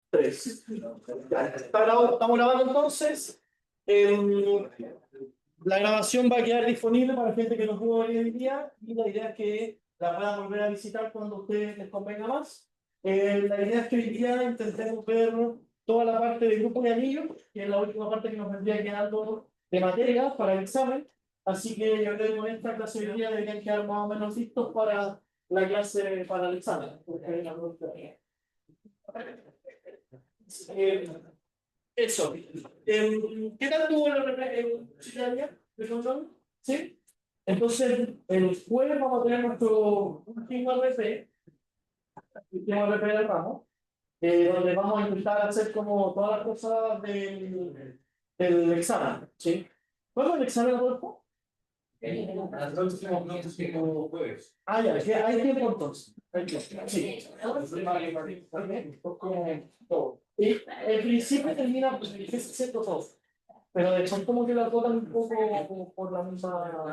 3. Ya, estamos grabando entonces. La grabación va a quedar disponible para la gente que no pudo venir hoy día y la idea es que la puedan volver a visitar cuando a ustedes les convenga más. La idea es que hoy día intentemos ver toda la parte de grupo de anillos, que es la última parte que nos vendría quedando de materia para el examen. Así que yo creo que con esta clase de hoy día deberían quedar más o menos listos para la clase, para el examen. Eh, Eso. ¿Qué tal tuvo el Chile de control? ¿Sí? Entonces, el jueves vamos a tener nuestro último RP del ramo, donde vamos a intentar hacer como todas las cosas del examen. ¿Sí? ¿Cuándo es el examen, Adolfo? El próximo jueves. Ah, ya, que hay tiempo entonces. Sí. Y el principio termina siendo todo. Pero después como que la tocan un poco como por la misma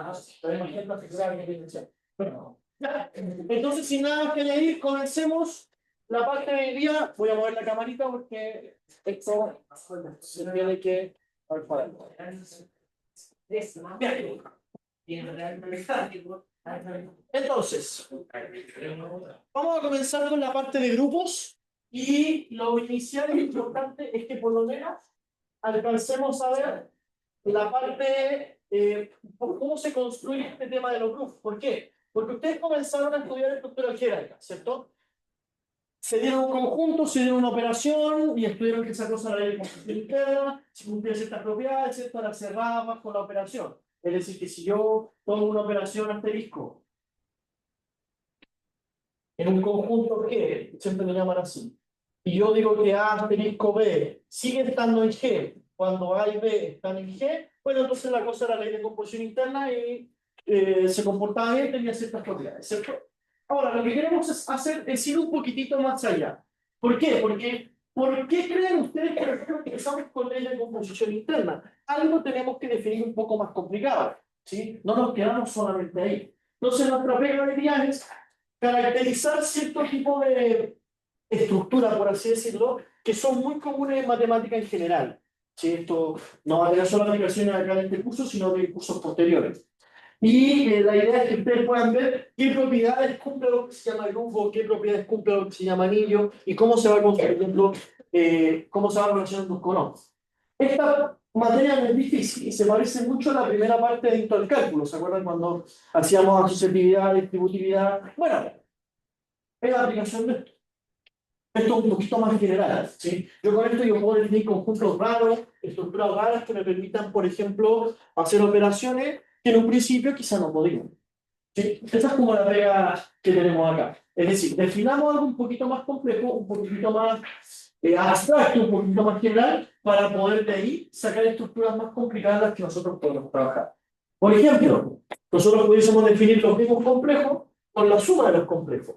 agenda fiscal que tienen. Bueno, ya. Entonces, sin nada más que añadir, comencemos la parte de hoy día. Voy a mover la camarita porque esto se tiene que... Bien. Entonces, vamos a comenzar con la parte de grupos y lo inicial e importante es que por lo menos alcancemos a ver la parte, cómo se construye este tema de los grupos. ¿Por qué? Porque ustedes comenzaron a estudiar estructura jerárquica, ¿cierto? Se dieron un conjunto, se dieron una operación y estudiaron que esa cosa era de composición interna, si cumplía ciertas propiedades, ¿cierto? La cerraba con la operación. Es decir, que si yo tomo una operación asterisco en un conjunto G, siempre lo llaman así, y yo digo que A asterisco B sigue estando en G cuando A y B están en G, bueno, entonces la cosa era ley de composición interna y se comportaba bien, tenía ciertas propiedades, ¿cierto? Ahora, lo que queremos hacer es ir un poquitito más allá. ¿Por qué? ¿Por qué creen ustedes que nosotros empezamos con ley de composición interna? Algo tenemos que definir un poco más complicado, ¿sí? No nos quedamos solamente ahí. Entonces, nuestra pega de día es caracterizar cierto tipo de estructura, por así decirlo, que son muy comunes en matemática en general. ¿Sí? Esto no va a tener solo aplicaciones acá en este curso, sino de cursos posteriores. Y la idea es que ustedes puedan ver qué propiedades cumple lo que se llama grupo, qué propiedades cumple lo que se llama anillo y cómo se va construyendo, cómo se va relacionando con otros. Esta materia no es difícil y se parece mucho a la primera parte dentro del cálculo. ¿Se acuerdan cuando hacíamos asociatividad, distributividad? Bueno, es la aplicación de esto. Esto es un poquito más general, ¿sí? Yo con esto yo puedo definir conjuntos raros, estructuras raras que me permitan, por ejemplo, hacer operaciones que en un principio quizá no podían. ¿Sí? Esa es como la pega que tenemos acá. Es decir, definamos algo un poquito más complejo, un poquito más abstracto, un poquito más general, para poder de ahí sacar estructuras más complicadas las que nosotros podemos trabajar. Por ejemplo, nosotros pudiésemos definir los mismos complejos con la suma de los complejos.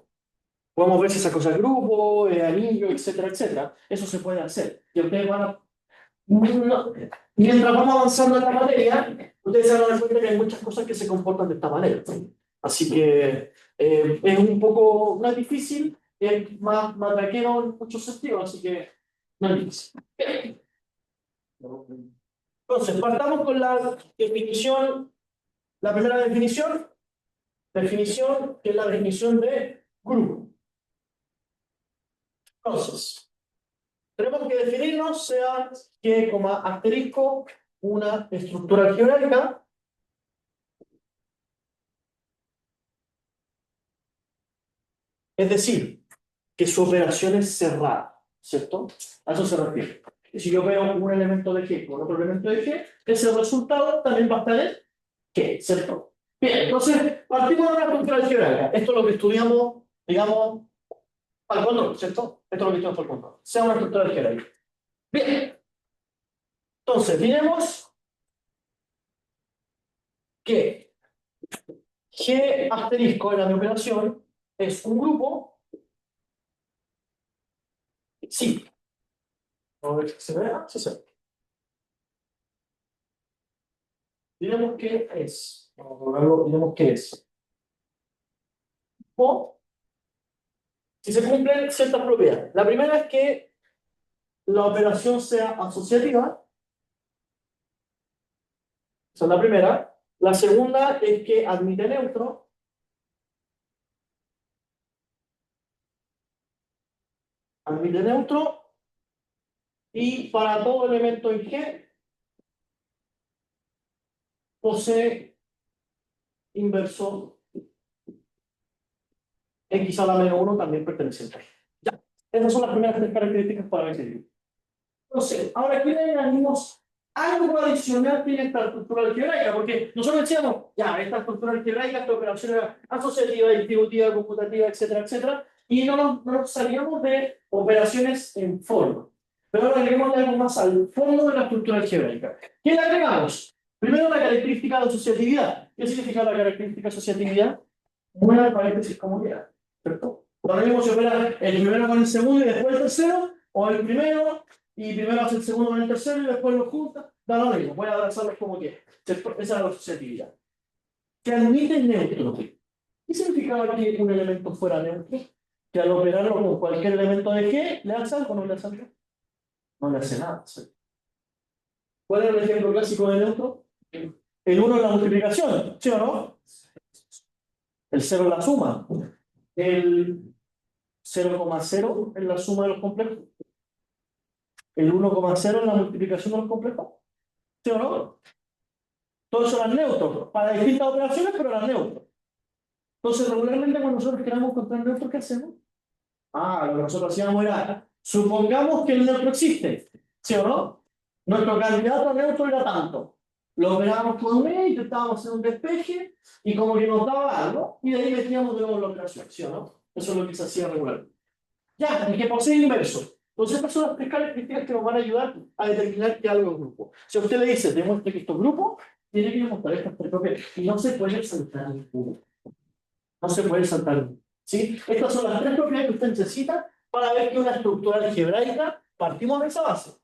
Podemos ver si esa cosa es grupo, anillo, etcétera, etcétera. Eso se puede hacer. Y ustedes van a... Mientras vamos avanzando en la materia, ustedes se van a dar cuenta que hay muchas cosas que se comportan de esta manera. Así que es un poco más difícil, es más matraquero en muchos sentidos, así que no es difícil. Entonces, partamos con la definición, la primera definición, que es la definición de grupo. Entonces, tenemos que definirnos, sea que, asterisco, una estructura algebraica, es decir, que su operación es cerrada, ¿cierto? A eso se refiere. Y si yo veo un elemento de G con otro elemento de G, ese resultado también va a estar en G, ¿cierto? Bien, entonces partimos de una estructura algebraica. Esto es lo que estudiamos, digamos, al control, ¿cierto? Esto es lo que estudiamos al control. Sea una estructura algebraica. Bien, entonces diremos que G asterisco en la mi operación es un grupo, sí. A ver si se ve. Sí, sí. Diremos que es. Vamos a colocarlo, diremos que es. O si se cumplen ciertas propiedades. La primera es que la operación sea asociativa. Esa es la primera. La segunda es que admite neutro. Admite neutro. Y para todo elemento en G, posee inverso x a la menos 1 también perteneciente a G. Ya. Esas son las primeras tres características para el. Entonces, ahora aquí le añadimos algo adicional que tiene esta estructura algebraica, porque nosotros decíamos, ya, esta estructura algebraica, esta operación era asociativa, distributiva, computativa, etcétera, etcétera, y no nos salíamos de operaciones en forma. Pero ahora agregamos algo más al fondo de la estructura algebraica. ¿Qué le agregamos? Primero la característica de asociatividad. ¿Qué significa la característica de asociatividad? Una paréntesis como quiera, ¿cierto? Cuando mismo se opera el primero con el segundo y después el tercero, o el primero y primero hace el segundo con el tercero y después lo junta, da lo mismo, voy a abrazarlos como quiera, ¿cierto? Esa es la asociatividad. Que admite neutro. ¿Qué significaba que un elemento fuera neutro? Que al operarlo con cualquier elemento de G, ¿le hace algo o no le hace algo? No le hace nada. ¿Sí? ¿Cuál es el ejemplo clásico de neutro? El 1 es la multiplicación, ¿sí o no? El 0 es la suma. El 0,0 es la suma de los complejos. El 1,0 es la multiplicación de los complejos. ¿Sí o no? Todos eran neutros, para distintas operaciones, pero eran neutros. Entonces, regularmente cuando nosotros queramos encontrar neutros, ¿qué hacemos? Lo que nosotros hacíamos era, supongamos que el neutro existe, ¿sí o no? Nuestro candidato a neutro era tanto. Lo operábamos con un E, intentábamos hacer un despeje, y como que nos daba algo, y de ahí metíamos de nuevo la operación, ¿sí o no? Eso es lo que se hacía regularmente. Ya, el que posee inverso. Entonces, estas son las tres características que nos van a ayudar a determinar que algo es grupo. Si a usted le dice, demuestre que esto es grupo, tiene que demostrar estas tres propiedades. Y no se puede saltar ninguno. No se puede saltar ninguno. ¿Sí? Estas son las tres propiedades que usted necesita para ver que una estructura algebraica partimos de esa base.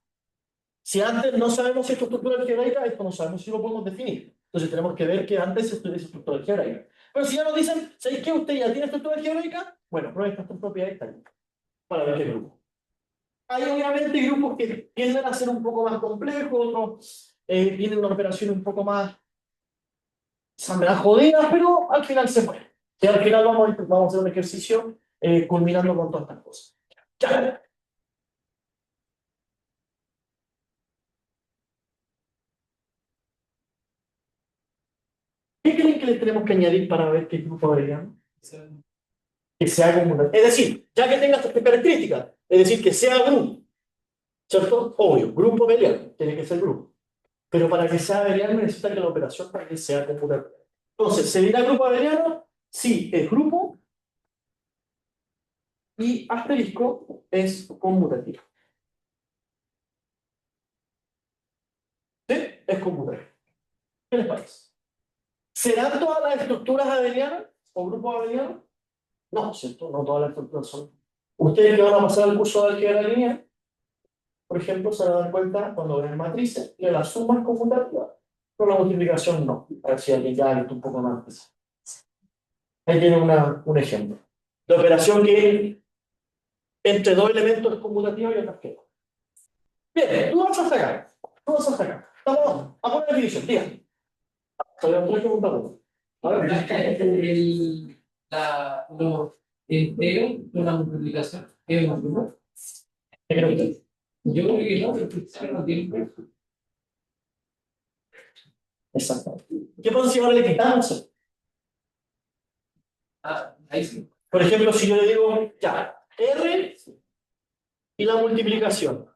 Si antes no sabemos si es estructura algebraica, esto no sabemos si lo podemos definir. Entonces tenemos que ver que antes se estudia esa estructura algebraica. Pero si ya nos dicen, ¿sabéis que usted ya tiene estructura algebraica? Bueno, pruebe estas tres propiedades también para ver qué grupo. Hay obviamente grupos que tienden a ser un poco más complejos, otros tienen una operación un poco más jodidas, pero al final se puede. Y al final vamos a hacer un ejercicio culminando con todas estas cosas. Ya. ¿Qué creen que le tenemos que añadir para ver qué grupo deberíamos? Que sea común. Es decir, ya que tenga estas características, es decir, que sea grupo, ¿cierto? Obvio, grupo abeliano, tiene que ser grupo. Pero para que sea abeliano necesita que la operación también sea computativa. Entonces, ¿se dirá grupo abeliano? Sí, es grupo y asterisco es conmutativo. ¿Sí? Es conmutativo. ¿Qué les parece? ¿Serán todas las estructuras abelianas o grupos abelianos? No, ¿cierto? No todas las estructuras son. Ustedes que van a pasar el curso de álgebra lineal, por ejemplo, se van a dar cuenta cuando ven matrices que la suma es conmutativa, pero la multiplicación no. A ver si alguien ya ha visto un poco más. Ahí tiene un ejemplo. La operación que entre dos elementos es conmutativa y otra que no. Bien, tú vas a sacar. Tú vas a sacar. Estamos a poner definición, dígame. Todavía no preguntado. A ver. Los enteros de la multiplicación es un grupo. ¿Qué cree usted? Yo creo que no, pero no tiene. Exacto. ¿Qué pasa si ahora le quitamos? Ahí sí. Por ejemplo, si yo le digo, ya, R y la multiplicación.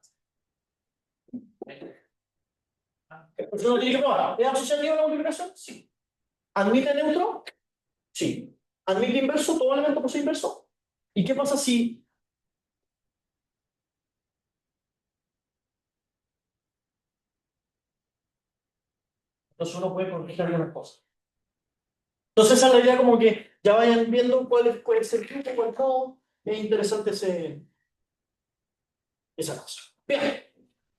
Usted no tiene que probar. ¿Es asociativa la multiplicación? Sí. ¿Admite neutro? Sí. ¿Admite inverso? ¿Todo elemento posee inverso? ¿Y qué pasa si entonces uno puede corregir algunas cosas? Entonces esa es la idea, como que ya vayan viendo cuál puede ser el grupo, cuál no. Es interesante esa cosa. Bien.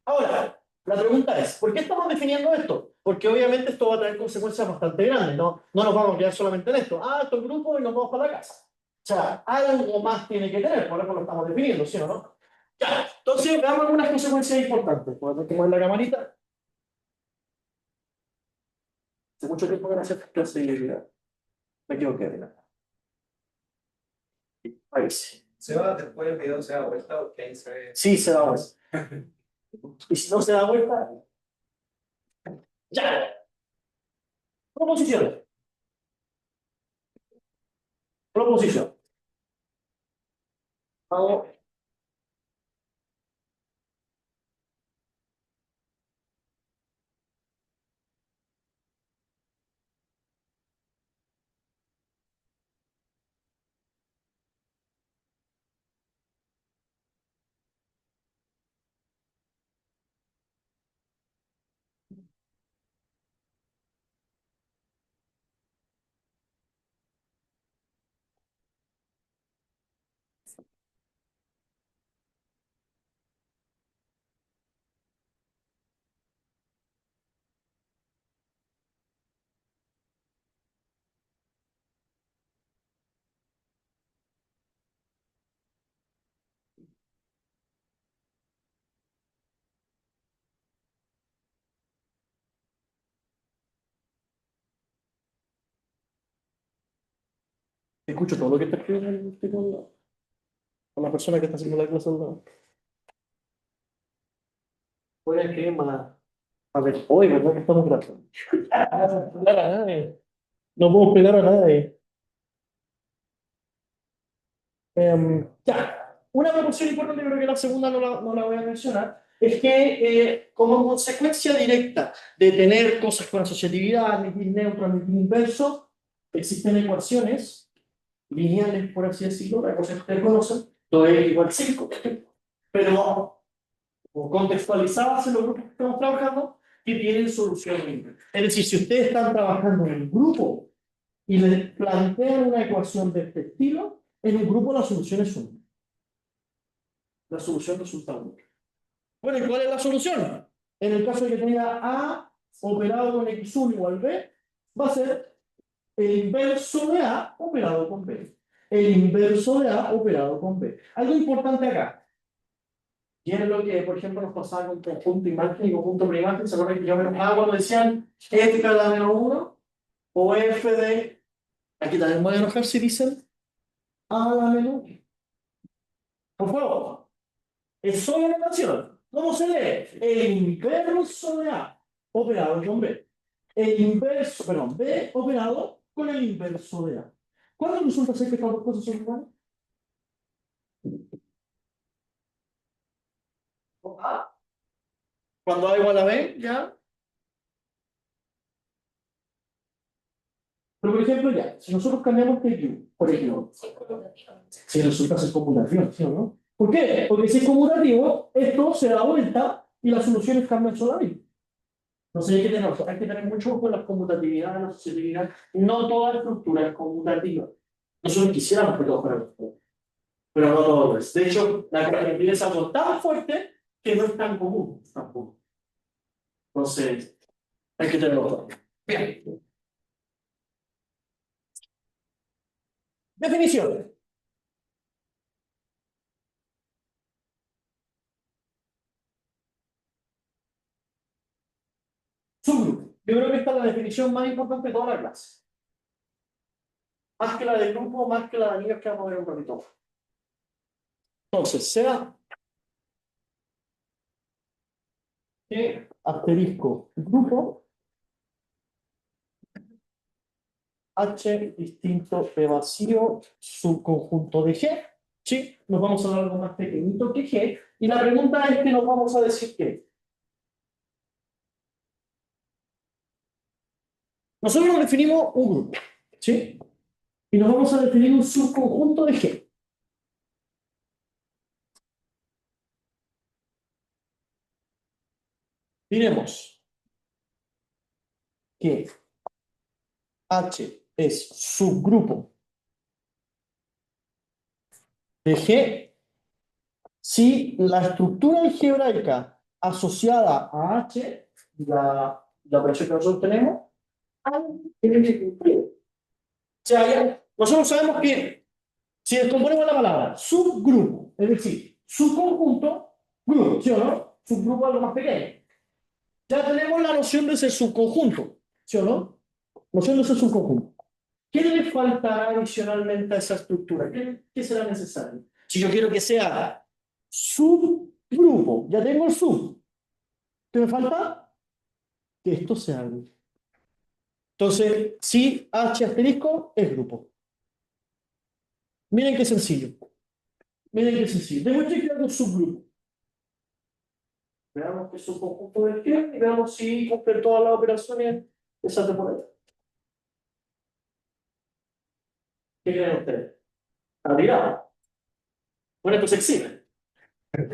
Ahora, la pregunta es, ¿por qué estamos definiendo esto? Porque obviamente esto va a traer consecuencias bastante grandes, ¿no? No nos vamos a quedar solamente en esto. Esto es grupo y nos vamos para la casa. O sea, algo más tiene que tener, por eso lo estamos definiendo, ¿sí o no? Ya, Entonces, veamos algunas consecuencias importantes. Podemos poner la camarita. Hace mucho tiempo que no hacer esta clase y me equivoqué. Mira. Ahí sí. Se va después el video se da vuelta porque ahí se ve. Sí, se da vuelta. Y si no se da vuelta, ya. Proposición. Proposición. Vamos. Escucho todo lo que está escribiendo con la persona que está haciendo la clase al lado. Voy a escribir más. A ver, hoy, ¿verdad que estamos grabando? No pegar a nadie. No puedo pegar a nadie. Ya. Una proporción importante, creo que la segunda no la voy a mencionar, es que como consecuencia directa de tener cosas con asociatividad, admitir neutro, admitir inverso, existen ecuaciones lineales, por así decirlo, la cosa que ustedes conocen, 2x igual 5, pero contextualizadas en los grupos que estamos trabajando, que tienen solución libre. Es decir, si ustedes están trabajando en un grupo y les plantean una ecuación de este estilo, en un grupo la solución es 1. La solución resulta 1. Bueno, ¿y cuál es la solución? En el caso de que tenga A operado con X1 igual B, va a ser el inverso de A operado con B. El inverso de A operado con B. Algo importante acá. Y es lo que, por ejemplo, nos pasaba con conjunto imagen y conjunto preimagen. ¿Se acuerdan que yo menos A cuando decían F a la menos 1? O F de... Aquí también voy a enojar si dicen A a la menos 1. Por favor. Es solo notación. ¿Cómo se lee? El inverso de A operado con B. El inverso, perdón, B operado con el inverso de A. ¿Cuándo resulta ser que estas dos cosas son iguales? A. Cuando A igual a B, ya. Pero por ejemplo, ya, si nosotros cambiamos este Q por Q, si resulta ser conmutación, ¿sí o no? ¿Por qué? Porque si es conmutativo, esto se da vuelta y las soluciones cambian solamente. Entonces hay que tener mucho ojo en la conmutatividad, en la asociatividad. No toda estructura es conmutativa. Nosotros quisiéramos que todo fuera conmutativo, pero no todo lo es. De hecho, la característica es algo tan fuerte que no es tan común tampoco. Entonces, hay que tenerlo claro. Bien. Definiciones. Subgrupo. Yo creo que esta es la definición más importante de toda la clase. Más que la de grupo, más que la de amigas que vamos a ver un ratito. Entonces, sea asterisco grupo H distinto de vacío subconjunto de G. ¿Sí? Nos vamos a dar algo más pequeñito que G. Y la pregunta es que nos vamos a decir que nosotros nos definimos un grupo. ¿Sí? Y nos vamos a definir un subconjunto de G. Diremos que H es subgrupo de G si la estructura algebraica asociada a H, la operación que nosotros tenemos, tiene que cumplir. O sea, nosotros sabemos que si descomponemos la palabra subgrupo, es decir, subconjunto, grupo, ¿sí o no? Subgrupo es lo más pequeño. Ya tenemos la noción de ser subconjunto, ¿sí o no? Noción de ser subconjunto. ¿Qué le faltará adicionalmente a esa estructura? ¿Qué será necesario? Si yo quiero que sea subgrupo, ya tengo el sub. ¿Qué me falta? Que esto sea grupo. Entonces, si H asterisco es grupo. Miren qué sencillo. Miren qué sencillo. Tengo que crear un subgrupo. Veamos qué subconjunto de qué y veamos si cumple todas las operaciones de esa temporada. ¿Qué creen ustedes? ¿Habilidad? Bueno, esto se exime.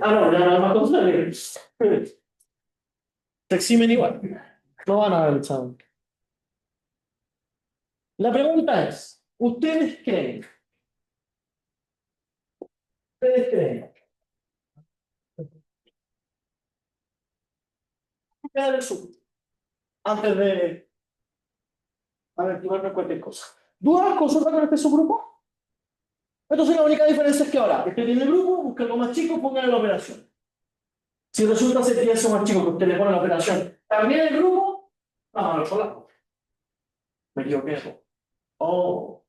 Ah, no, ya nada más contrario. Se eximen igual. No van a dar el examen. La pregunta es, ustedes creen, crear el sub antes de aventurarme cualquier cosa? ¿Dudas, consulta con este subgrupo? Entonces la única diferencia es que ahora, usted tiene el grupo, busca lo más chico, ponga la operación. Si resulta ser que eso más chico que usted le pone la operación, también el grupo, vamos a ver por la cosa. Me equivoqué. Oh.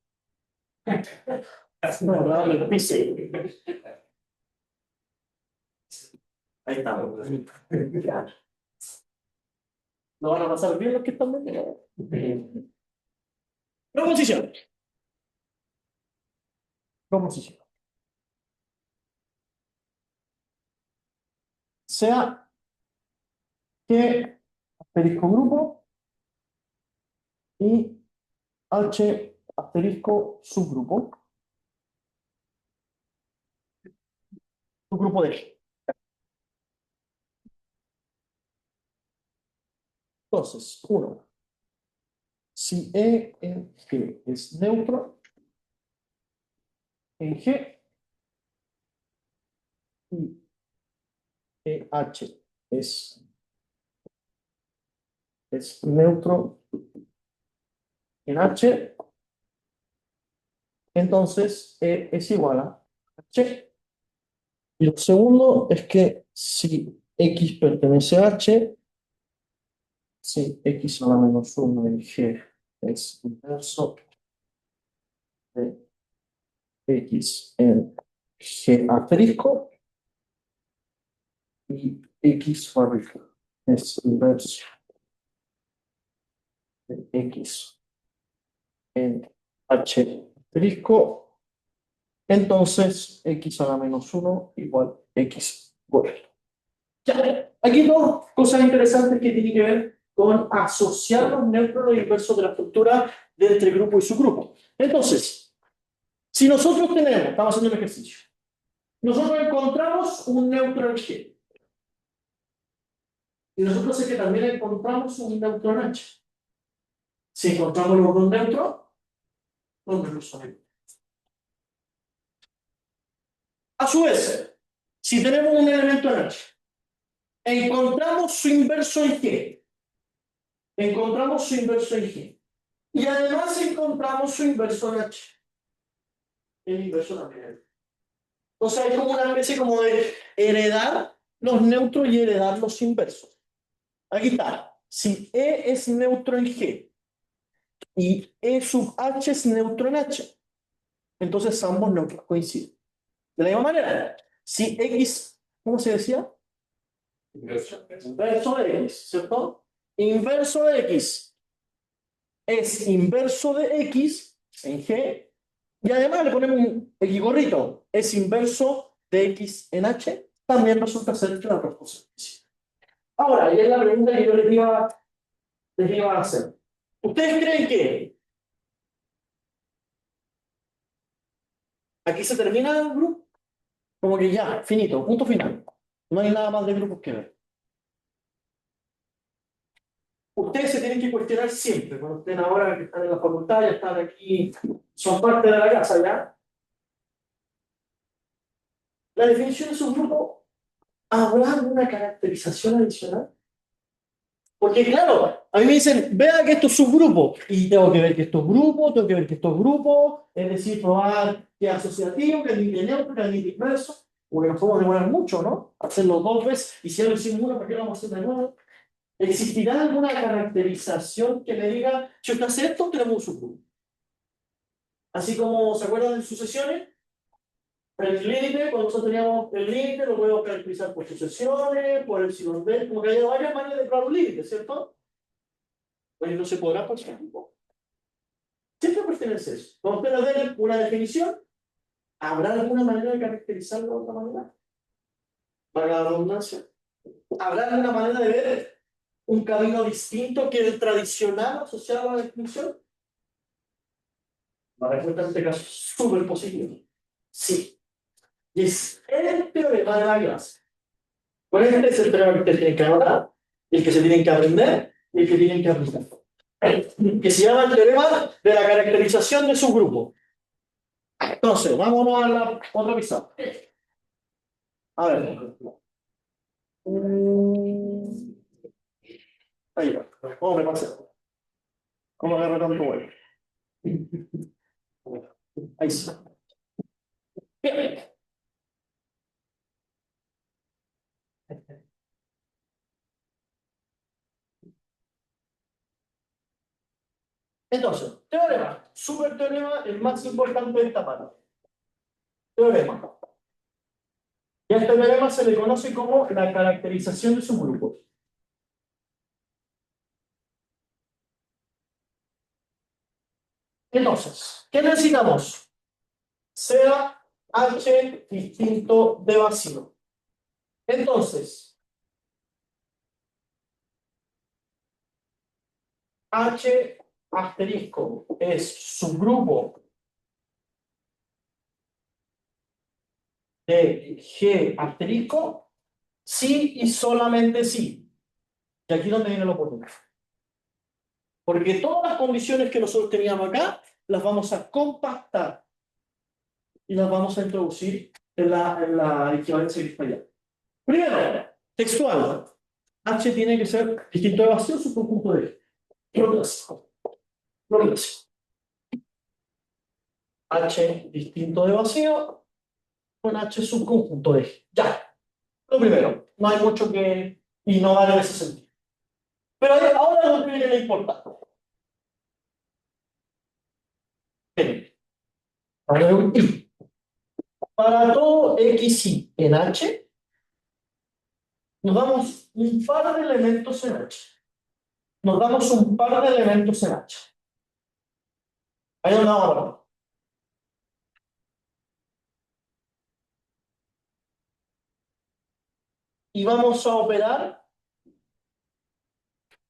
No, no, me pise. Ahí estamos. ¿Lo van a pasar bien los que están bien? Proposición. Proposición. Sea que asterisco grupo y H asterisco subgrupo. Subgrupo de G. Entonces, uno. Si E en G es neutro, en G y EH es neutro en H, entonces E es igual a H. Y lo segundo es que si X pertenece a H, si X a la menos 1 en G es inverso de X en G asterisco, y X barriga es inverso de X en H asterisco, entonces X a la menos 1 igual X vuelta. Ya, aquí dos cosas interesantes que tienen que ver con asociar los neutros e inversos de la estructura de entre grupo y subgrupo. Entonces, si nosotros tenemos, estamos haciendo un ejercicio, nosotros encontramos un neutro en G, y nosotros sé que también encontramos un neutro en H. Si encontramos los dos neutros, los neutros son iguales. A su vez, si tenemos un elemento en H, encontramos su inverso en G, encontramos su inverso en G, y además encontramos su inverso en H. El inverso también. Entonces hay como una especie como de heredar los neutros y heredar los inversos. Aquí está. Si E es neutro en G y E sub H es neutro en H, entonces ambos neutros coinciden. De la misma manera, si X, ¿cómo se decía? Inverso de X, ¿cierto? Inverso de X es inverso de X en G, y además le ponemos un X gorrito, es inverso de X en H, también resulta ser que la proposición. Ahora, y es la pregunta que yo les iba a hacer. ¿Ustedes creen que aquí se termina el grupo? Como que ya, finito, punto final. No hay nada más de grupos que ver. Ustedes se tienen que cuestionar siempre, cuando estén ahora que están en la facultad, ya están aquí, son parte de la casa ya. La definición de subgrupo, ¿habrá alguna caracterización adicional? Porque claro, a mí me dicen, vea que esto es subgrupo, y tengo que ver que esto es grupo, tengo que ver que esto es grupo, es decir, probar que es asociativo, que es libre neutro, que es libre inverso. porque nos podemos demorar mucho, ¿no? Hacerlo dos veces, y si ya lo hicimos una, ¿por qué lo vamos a hacer de nuevo? ¿Existirá alguna caracterización que me diga, si usted hace esto, tenemos un subgrupo? Así como, ¿se acuerdan de sucesiones? El límite, cuando nosotros teníamos el límite, lo podemos caracterizar por sucesiones, por epsilon b, como que hay varias maneras de probar un límite, ¿cierto? Oye, no se podrá por ejemplo. Siempre pertenece a eso. Cuando usted nos dé una definición, ¿habrá alguna manera de caracterizarlo de otra manera? Para la redundancia. ¿Habrá alguna manera de ver un camino distinto que el tradicional asociado a la definición? La respuesta en este caso es súper posible. Sí. Y es el teorema de la clase. Pues este es el teorema que ustedes tienen que anotar, el que se tienen que aprender y el que tienen que aplicar. Que se llama el teorema de la caracterización de subgrupo. Entonces, vámonos a la otra pizarra. A ver. Ahí va. ¿Cómo me pasé? ¿Cómo agarré tanto vuelo? Ahí sí. Bien. Entonces, teorema. Super teorema, el más importante de esta parte. Teorema. Y a este teorema se le conoce como la caracterización de subgrupos. Entonces, ¿qué necesitamos? Sea H distinto de vacío. Entonces, H asterisco es subgrupo de G asterisco, sí y solamente sí. Y aquí es donde viene lo oportuno. Porque todas las condiciones que nosotros teníamos acá, las vamos a compactar y las vamos a introducir en la equivalencia que está allá. Primero, textual. H tiene que ser distinto de vacío, su conjunto de lo clásico. Lo clásico. H distinto de vacío con H subconjunto de G. Ya. Lo primero. No hay mucho que innovar en ese sentido. Pero ahora lo que viene lo importante. Miren. Para todo XY en H, nos damos un par de elementos en H. Nos damos un par de elementos en H. Ahí donde vamos ahora. Y vamos a operar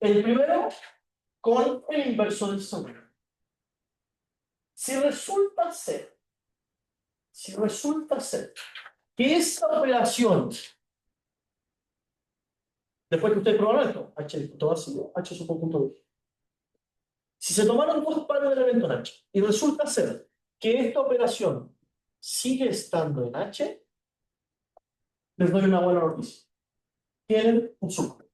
el primero con el inverso del segundo. Si resulta ser que esta operación, después que ustedes probaron esto, H distinto vacío, H subconjunto de G. Si se tomaron dos pares de elementos en H y resulta ser que esta operación sigue estando en H, les doy una buena noticia. Tienen un subgrupo.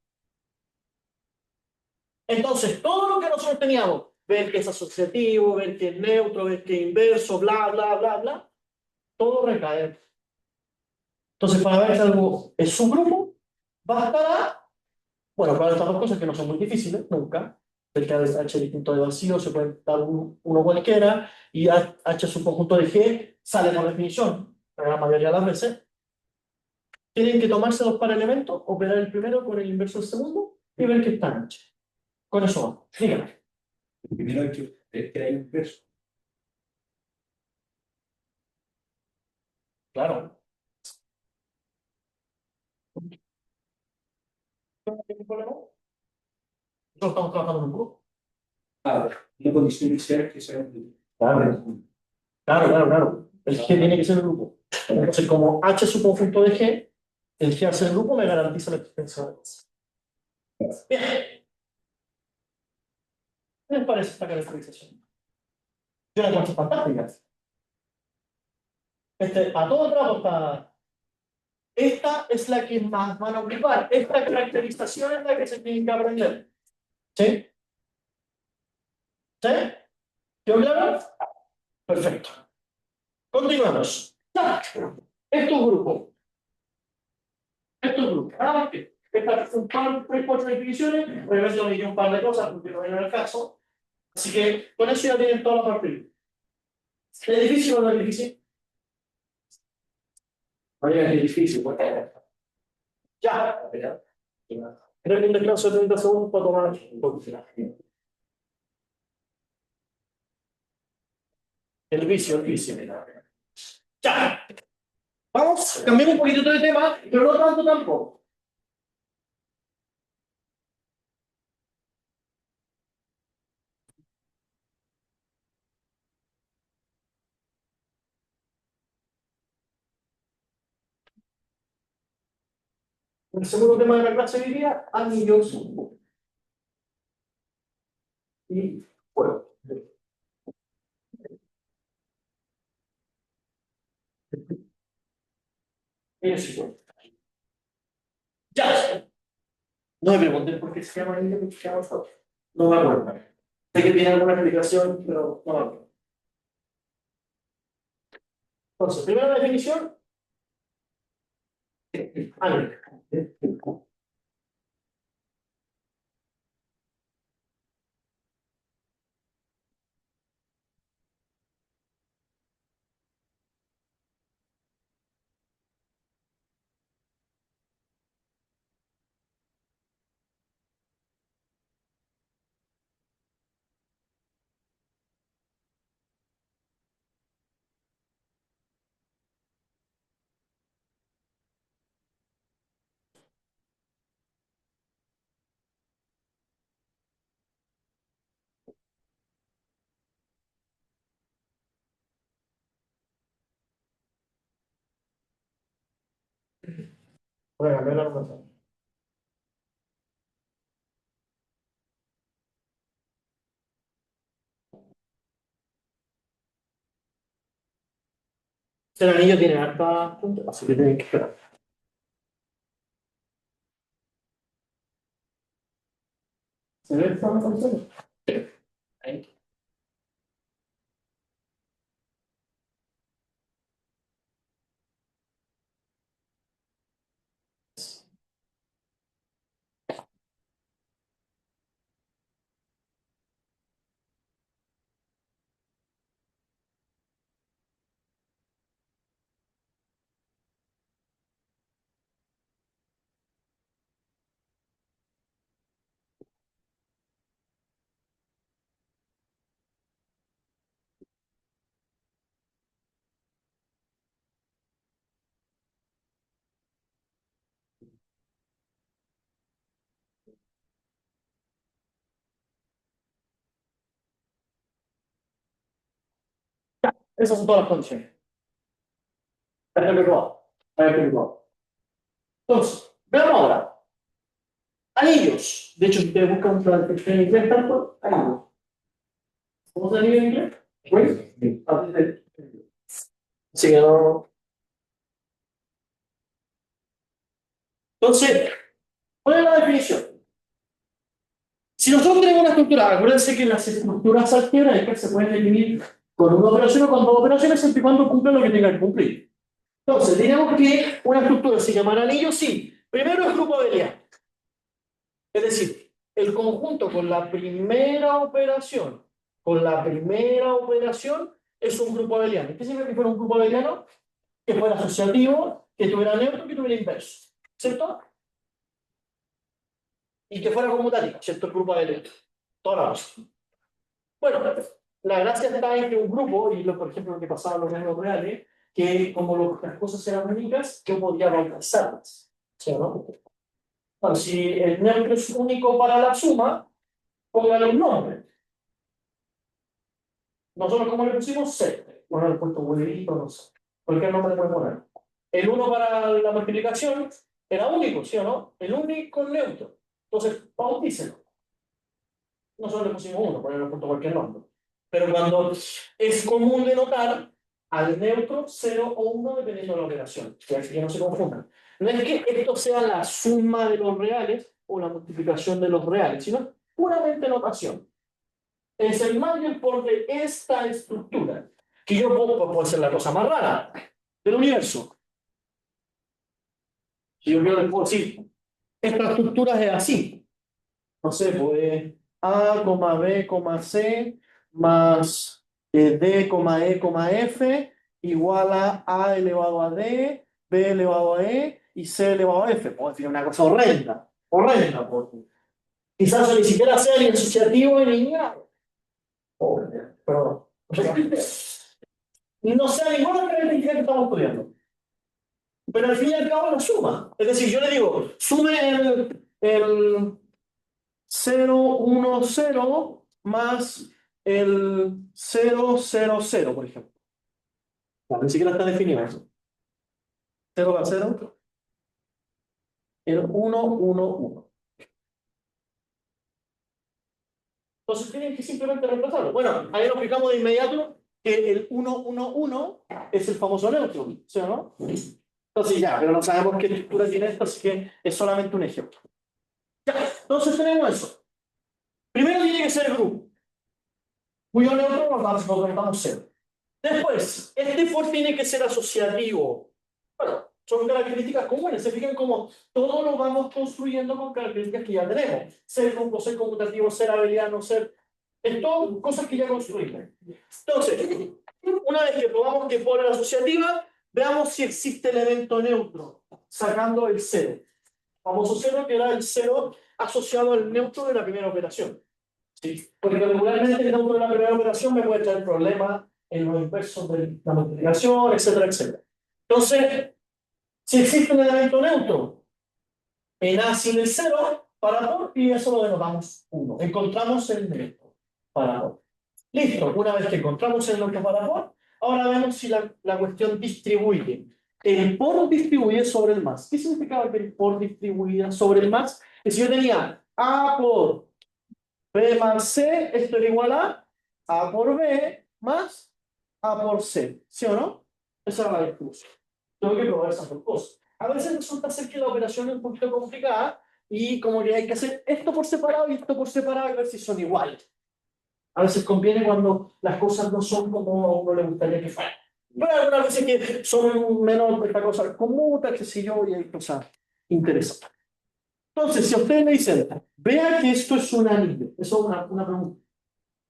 Entonces, todo lo que nosotros teníamos, ver que es asociativo, ver que es neutro, ver que es inverso, bla, bla, bla, bla, todo recae. Entonces, para ver que algo es subgrupo, bastará, bueno, para estas dos cosas que no son muy difíciles, nunca, ver que H distinto de vacío se puede dar uno cualquiera, y H subconjunto de G sale por definición, la mayoría de las veces. Tienen que tomarse dos par elementos, operar el primero con el inverso del segundo, y ver que está en H. Con eso vamos. Dígame. Primero hay que ver que hay un verso. Claro. ¿No hay ningún problema? Nosotros estamos trabajando en un grupo. Ah, una condición inicial que sea un grupo. Claro. El G tiene que ser el grupo. Entonces, como H es un conjunto de G, el G al ser el grupo me garantiza la existencia de S. Bien. ¿Qué les parece esta caracterización? Yo la encuentro fantástica. A todo trapo está. Esta es la que más van a ocupar. Esta caracterización es la que se tiene que aprender. ¿Sí? ¿Sí? ¿Quedó claro? Perfecto. Continuamos. Ya. Es tu grupo. Esto es grupo. Nada más que estas son tres, cuatro definiciones. Obviamente no dije un par de cosas porque no viene el caso. Así que con eso ya tienen toda la parte. ¿Es difícil o no es difícil? Oye, es difícil, porque ya. Creo que un descanso de 30 segundos para tomar un poquito. El vicio, el vicio. Ya. Vamos, cambiemos un poquito de tema, pero no tanto tampoco. El segundo tema de la clase de hoy día, anillos y fuego. Anillos y fuego. Ya. No me pregunten por qué se llama anillo y se llama fuego. No me acuerdo. Sé que tiene alguna explicación, pero no me acuerdo. Entonces, primera definición, anillo. Voy a cambiar la numeración. El anillo tiene harta punta, así que tienen que esperar. ¿Se ve esta función? Sí. Ahí. Esas son todas las condiciones. Perfecto. Perfecto. Entonces, veamos ahora. Anillos. De hecho, si ustedes buscan la descripción en inglés, tal cual, anillos. ¿Cómo se anillo en inglés? Ring. Así que no. Entonces, ¿cuál es la definición? Si nosotros tenemos una estructura, acuérdense que las estructuras algebraicas se pueden definir con una operación o con dos operaciones siempre y cuando cumplan lo que tengan que cumplir. Entonces, tenemos que una estructura se llama anillo, sí. Primero es grupo abeliano. Es decir, el conjunto con la primera operación es un grupo abeliano. ¿Qué significa que fuera un grupo abeliano? Que fuera asociativo, que tuviera neutro, que tuviera inverso. ¿Cierto? Y que fuera conmutativo, ¿cierto? El grupo abeliano. Toda la razón. Bueno, la gracia está en que un grupo, y por ejemplo lo que pasaba en los números reales, que como las cosas eran únicas, yo podía reemplazarlas. ¿Sí o no? Bueno, si el neutro es único para la suma, póngale un nombre. Nosotros, ¿cómo le pusimos? C. Bueno, le he puesto huevito, no sé. Cualquier nombre le puede poner. El 1 para la multiplicación era único, ¿sí o no? El único neutro. Entonces, bautícelo. Nosotros le pusimos 1, por le he puesto cualquier nombre. Pero cuando es común denotar al neutro 0 o 1 dependiendo de la operación. Que no se confundan. No es que esto sea la suma de los reales o la multiplicación de los reales, sino puramente notación. Es el margen por de esta estructura, que yo puedo ser la cosa más rara del universo. Si yo quiero les puedo decir, esta estructura es así. No sé, pues A, B, C más D, E, F igual a elevado a D, B elevado a E y C elevado a F. Puedo decir una cosa horrenda, horrenda, porque quizás eso ni siquiera sea ni asociativo ni nada. Perdón. No sea ninguna característica que estamos estudiando. Pero al fin y al cabo la suma. Es decir, yo le digo, sume el 0, 1, 0 más el 0, 0, 0, por ejemplo. Ni siquiera está definido eso. 0 a 0, el 1, 1, 1. Entonces tienen que simplemente reemplazarlo. Bueno, ahí nos fijamos de inmediato que el 1, 1, 1 es el famoso neutro, ¿sí o no? Entonces ya, pero no sabemos qué estructura tiene esto, así que es solamente un ejemplo. Ya, entonces tenemos eso. Primero tiene que ser el grupo, cuyo neutro nos damos 0. Después, este for tiene que ser asociativo. Bueno, son características comunes. Se fijan cómo todo lo vamos construyendo con características que ya tenemos. Ser grupo, ser conmutativo, ser abeliano, ser... Esto, cosas que ya construimos. Entonces, una vez que probamos que for es asociativa, veamos si existe elemento neutro, sacando el 0. Famoso 0 que era el 0 asociado al neutro de la primera operación. ¿Sí? Porque regularmente el neutro de la primera operación me puede traer problemas en los inversos de la multiplicación, etcétera, etcétera. Entonces, si existe un elemento neutro en A sin el 0, para por, y eso lo denotamos 1. Encontramos el neutro para por. Listo, una vez que encontramos el neutro para por, ahora vemos si la cuestión distribuye. El por distribuye sobre el más. ¿Qué significaba que el por distribuía sobre el más? Que si yo tenía A por B más C, esto era igual a por B más A por C. ¿Sí o no? Esa era la distribución. Tengo que probar esas dos cosas. A veces resulta ser que la operación es un poquito complicada y como que hay que hacer esto por separado y esto por separado y ver si son iguales. A veces conviene cuando las cosas no son como a uno le gustaría que fueran. Pero hay algunas veces que son menos esta cosa conmuta, qué sé yo, y hay cosas interesantes. Entonces, si a ustedes me dicen, vea que esto es un anillo, eso es una pregunta.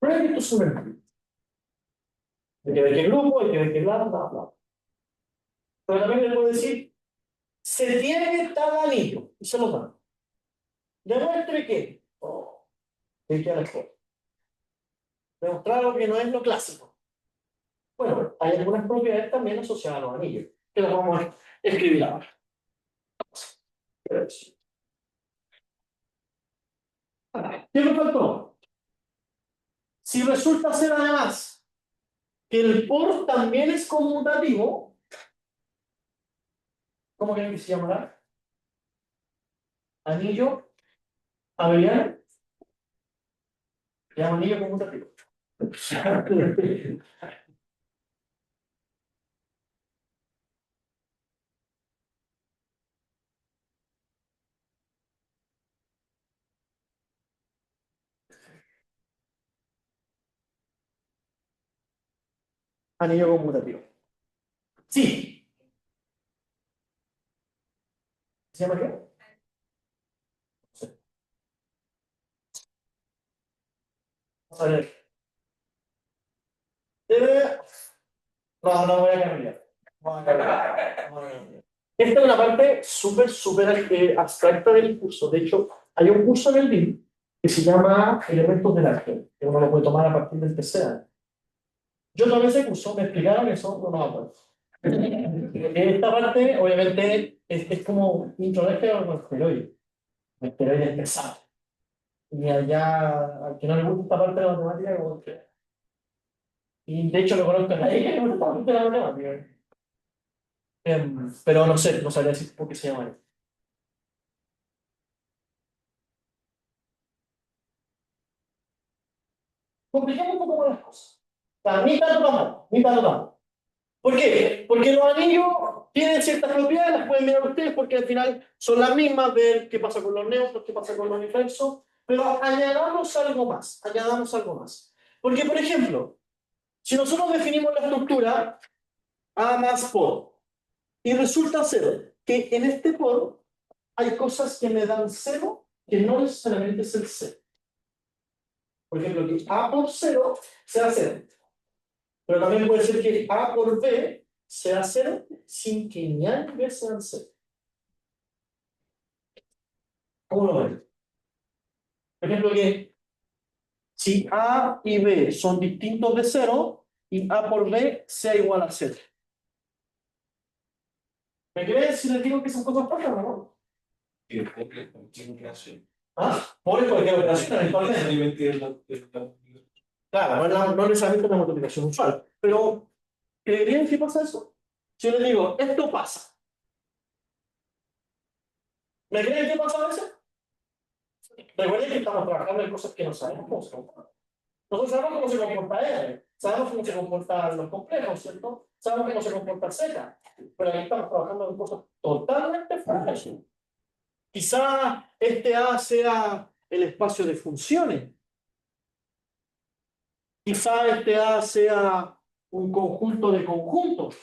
Vea que esto es un anillo. Hay que ver qué grupo, hay que ver qué bla, bla, bla. Pero también le puedo decir, se tiene tal anillo, y se lo dan. Demuestre que, ¿qué quiere hacer? Demostrar que no es lo clásico. Bueno, hay algunas propiedades también asociadas a los anillos, que las vamos a escribir ahora. ¿Qué me faltó? Si resulta ser además que el por también es conmutativo, ¿cómo creen que se llamará? Anillo abeliano. Se llama anillo conmutativo. Anillo conmutativo. Sí. ¿Se llama qué? Sí. Vamos a ver. Debe... No, no voy a cambiar. Vamos a cambiar. Vamos a cambiar. Esta es una parte súper, súper abstracta del curso. De hecho, hay un curso en el BIM que se llama Elementos del Arte, que uno lo puede tomar a partir del tercer año. Yo tomé ese curso, me explicaron eso, no me acuerdo. Esta parte, obviamente, es como introducción al esteroide. El esteroide es pesado. Y allá, al que no le gusta esta parte de la matemática, como que... Y de hecho lo conozco a nadie que no le gusta la matemática. Pero no sé, no sabría decir por qué se llama eso. Compliquemos un poco más las cosas. O sea, ni tanto tampoco, ni tanto tampoco. ¿Por qué? Porque los anillos tienen ciertas propiedades, las pueden mirar ustedes porque al final son las mismas, ver qué pasa con los neutros, qué pasa con los inversos, pero añadamos algo más, añadamos algo más. Porque, por ejemplo, si nosotros definimos la estructura A más por, y resulta ser que en este por hay cosas que me dan 0 que no necesariamente es el 0. Por ejemplo, que A por 0 sea 0. Pero también puede ser que A por B sea 0 sin que ni A ni B sean 0. ¿Cómo lo ven? Por ejemplo, que si A y B son distintos de 0 y A por B sea igual a 0. ¿Me creen si les digo que son cosas pasan o no? Ah, por cualquier operación eventualmente. Claro, no necesariamente una multiplicación usual. Pero, ¿creerían que pasa eso? Si yo les digo, esto pasa. ¿Me creen que pasa a veces? Recuerden que estamos trabajando en cosas que no sabemos cómo se comportan. Nosotros sabemos cómo se comporta R, sabemos cómo se comportan los complejos, ¿cierto? Sabemos cómo se comporta Z, pero aquí estamos trabajando en cosas totalmente fuera de eso. Quizá este A sea el espacio de funciones. Quizá este A sea un conjunto de conjuntos.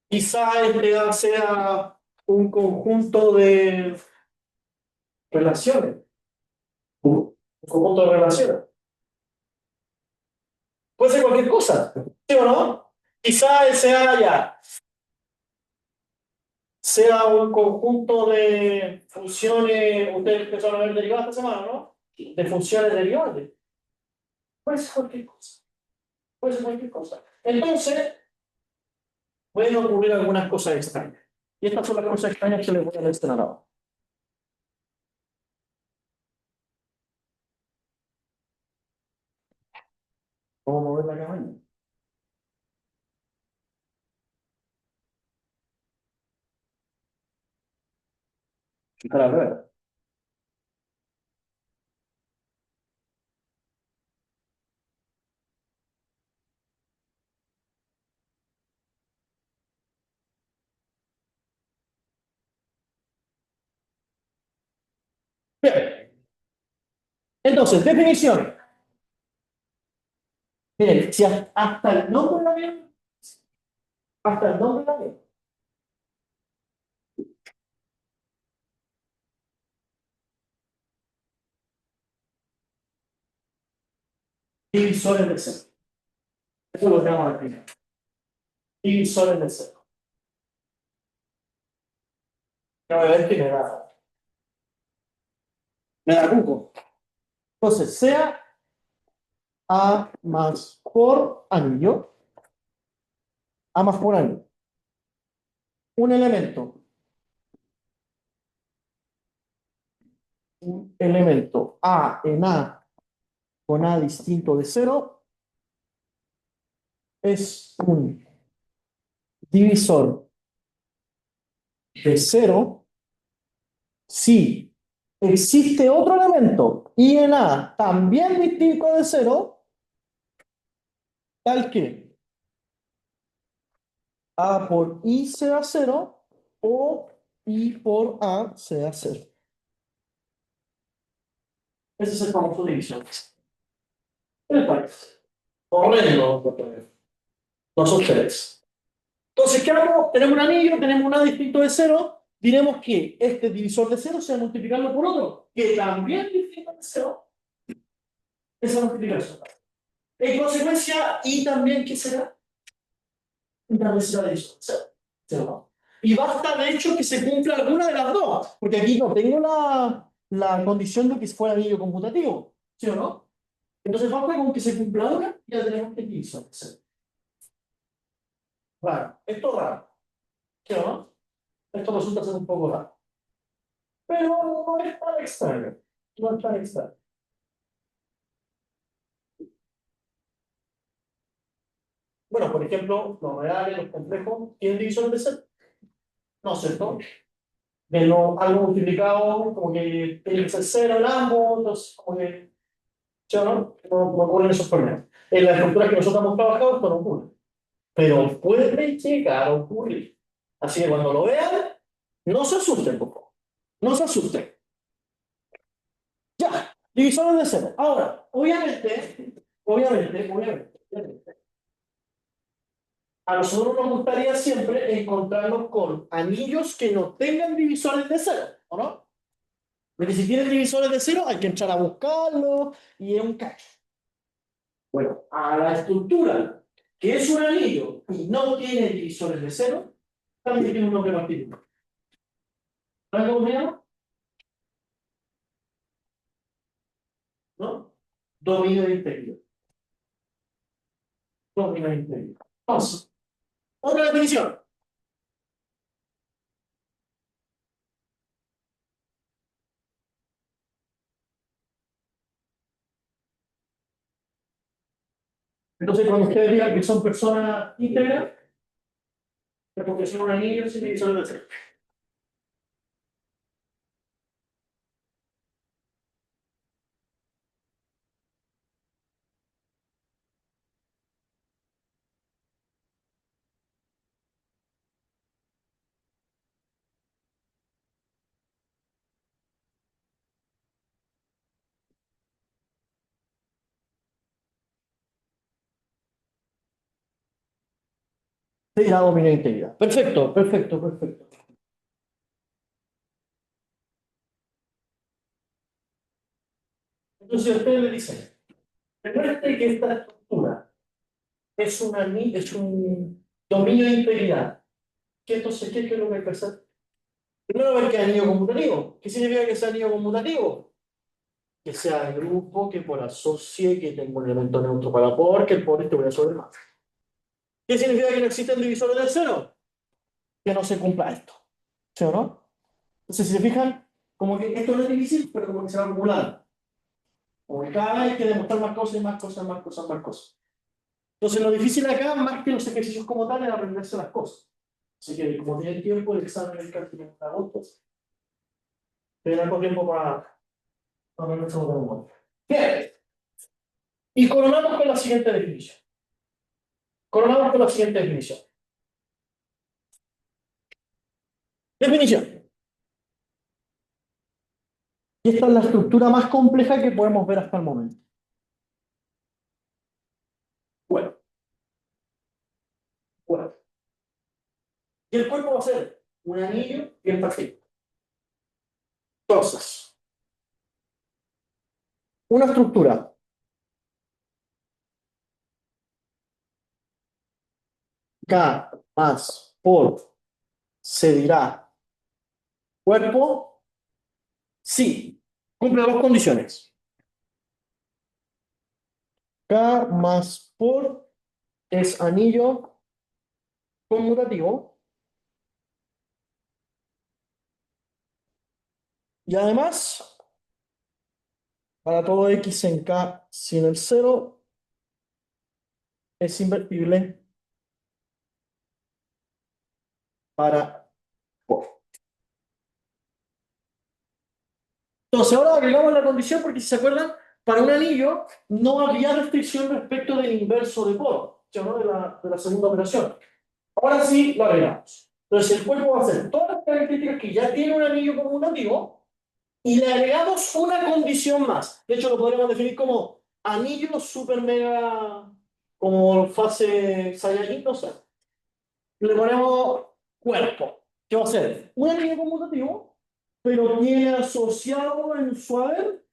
Quizá este A sea un conjunto de relaciones. Un conjunto de relaciones. Puede ser cualquier cosa, ¿sí o no? Quizá ese A ya sea un conjunto de funciones, ustedes empezaron a ver derivadas esta semana, ¿no? De funciones derivables. Puede ser cualquier cosa. Puede ser cualquier cosa. Entonces, pueden ocurrir algunas cosas extrañas. Y estas son las cosas extrañas que les voy a mencionar ahora. ¿Cómo mover la cabaña? Para ver. Bien. Entonces, definición. Miren, si hasta el nombre de la bien, hasta el nombre de la bien. Divisores de cero. Eso lo tenemos al final. Divisores de cero. Ya voy a ver que me da cuco. Entonces, sea A más por anillo, A más por anillo. Un elemento. Un elemento A en A con A distinto de cero es un divisor de cero si existe otro elemento I en A también distinto de cero, tal que A por I sea cero o I por A sea cero. Ese es el famoso divisor. ¿Qué les parece? Horrendo, no son ustedes. Entonces, ¿qué hagamos? Tenemos un anillo, tenemos un A distinto de cero. Diremos que este divisor de cero se va a multiplicarlo por otro, que también distinto de cero. Esa multiplicación. En consecuencia, y también, ¿qué será? También será divisor de cero. ¿Sí o no? Y basta, de hecho, que se cumpla alguna de las dos, porque aquí no tengo la condición de que fuera anillo conmutativo. ¿Sí o no? Entonces, basta con que se cumpla una y ya tenemos que divisor de cero. Raro. Esto es raro. ¿Sí o no? Esto resulta ser un poco raro. Pero no es tan extraño. No es tan extraño. Bueno, por ejemplo, los reales, los complejos, ¿tienen divisores de cero? No, ¿cierto? De algo multiplicado, como que tiene que ser cero en ambos, entonces, como que, ¿sí o no? No ocurren esos problemas. En las estructuras que nosotros hemos trabajado, esto no ocurre. Pero puede llegar a ocurrir. Así que cuando lo vean, no se asusten, por favor. No se asusten. Ya, divisores de cero. Ahora, obviamente, A nosotros nos gustaría siempre encontrarnos con anillos que no tengan divisores de cero, ¿o no? Porque si tienen divisores de cero, hay que entrar a buscarlos y es un cacho. Bueno, a la estructura que es un anillo y no tiene divisores de cero, también tiene un nombre particular. ¿Sabes cómo se llama? ¿No? Dominio de integridad. Dominio de integridad. Entonces, otra definición. Entonces, cuando ustedes digan que son personas íntegras, es porque son anillos sin divisores de cero. Sí, la dominio de integridad. Perfecto, perfecto, perfecto. Entonces, ustedes le dicen, demuestre que esta estructura es un dominio de integridad. ¿Qué es lo que hay que hacer? Primero ver que es anillo conmutativo. ¿Qué significa que sea anillo conmutativo? Que sea el grupo, que por asocie, que tenga un elemento neutro para por, que el por este voy a sobre más. ¿Qué significa que no existen divisores del cero? Que no se cumpla esto. ¿Sí o no? Entonces, si se fijan, como que esto no es difícil, pero como que se va acumulando. Como que cada vez hay que demostrar más cosas y más cosas, más cosas, más cosas. Entonces, lo difícil acá, más que los ejercicios como tal, es aprenderse las cosas. Así que, como tienen tiempo, el examen es casi en agosto. Tienen algo tiempo para aprenderse los demás. Bien. Y coronamos con la siguiente definición. Coronamos con la siguiente definición. Definición. Y esta es la estructura más compleja que podemos ver hasta el momento. Bueno, bueno. Y el cuerpo va a ser un anillo bien perfecto. Entonces, una estructura K más por se dirá cuerpo si cumple dos condiciones. K más por es anillo conmutativo y además para todo x en K sin el cero es invertible para por. Entonces ahora agregamos la condición porque si se acuerdan, para un anillo no había restricción respecto del inverso de por, ¿no? de la segunda operación. Ahora sí lo agregamos. Entonces el cuerpo va a hacer todas las características que ya tiene un anillo conmutativo y le agregamos una condición más. De hecho lo podríamos definir como anillo super mega, como fase Saiyajin, no sé. Le ponemos cuerpo. ¿Qué va a ser? Un anillo conmutativo, pero tiene asociado en su haber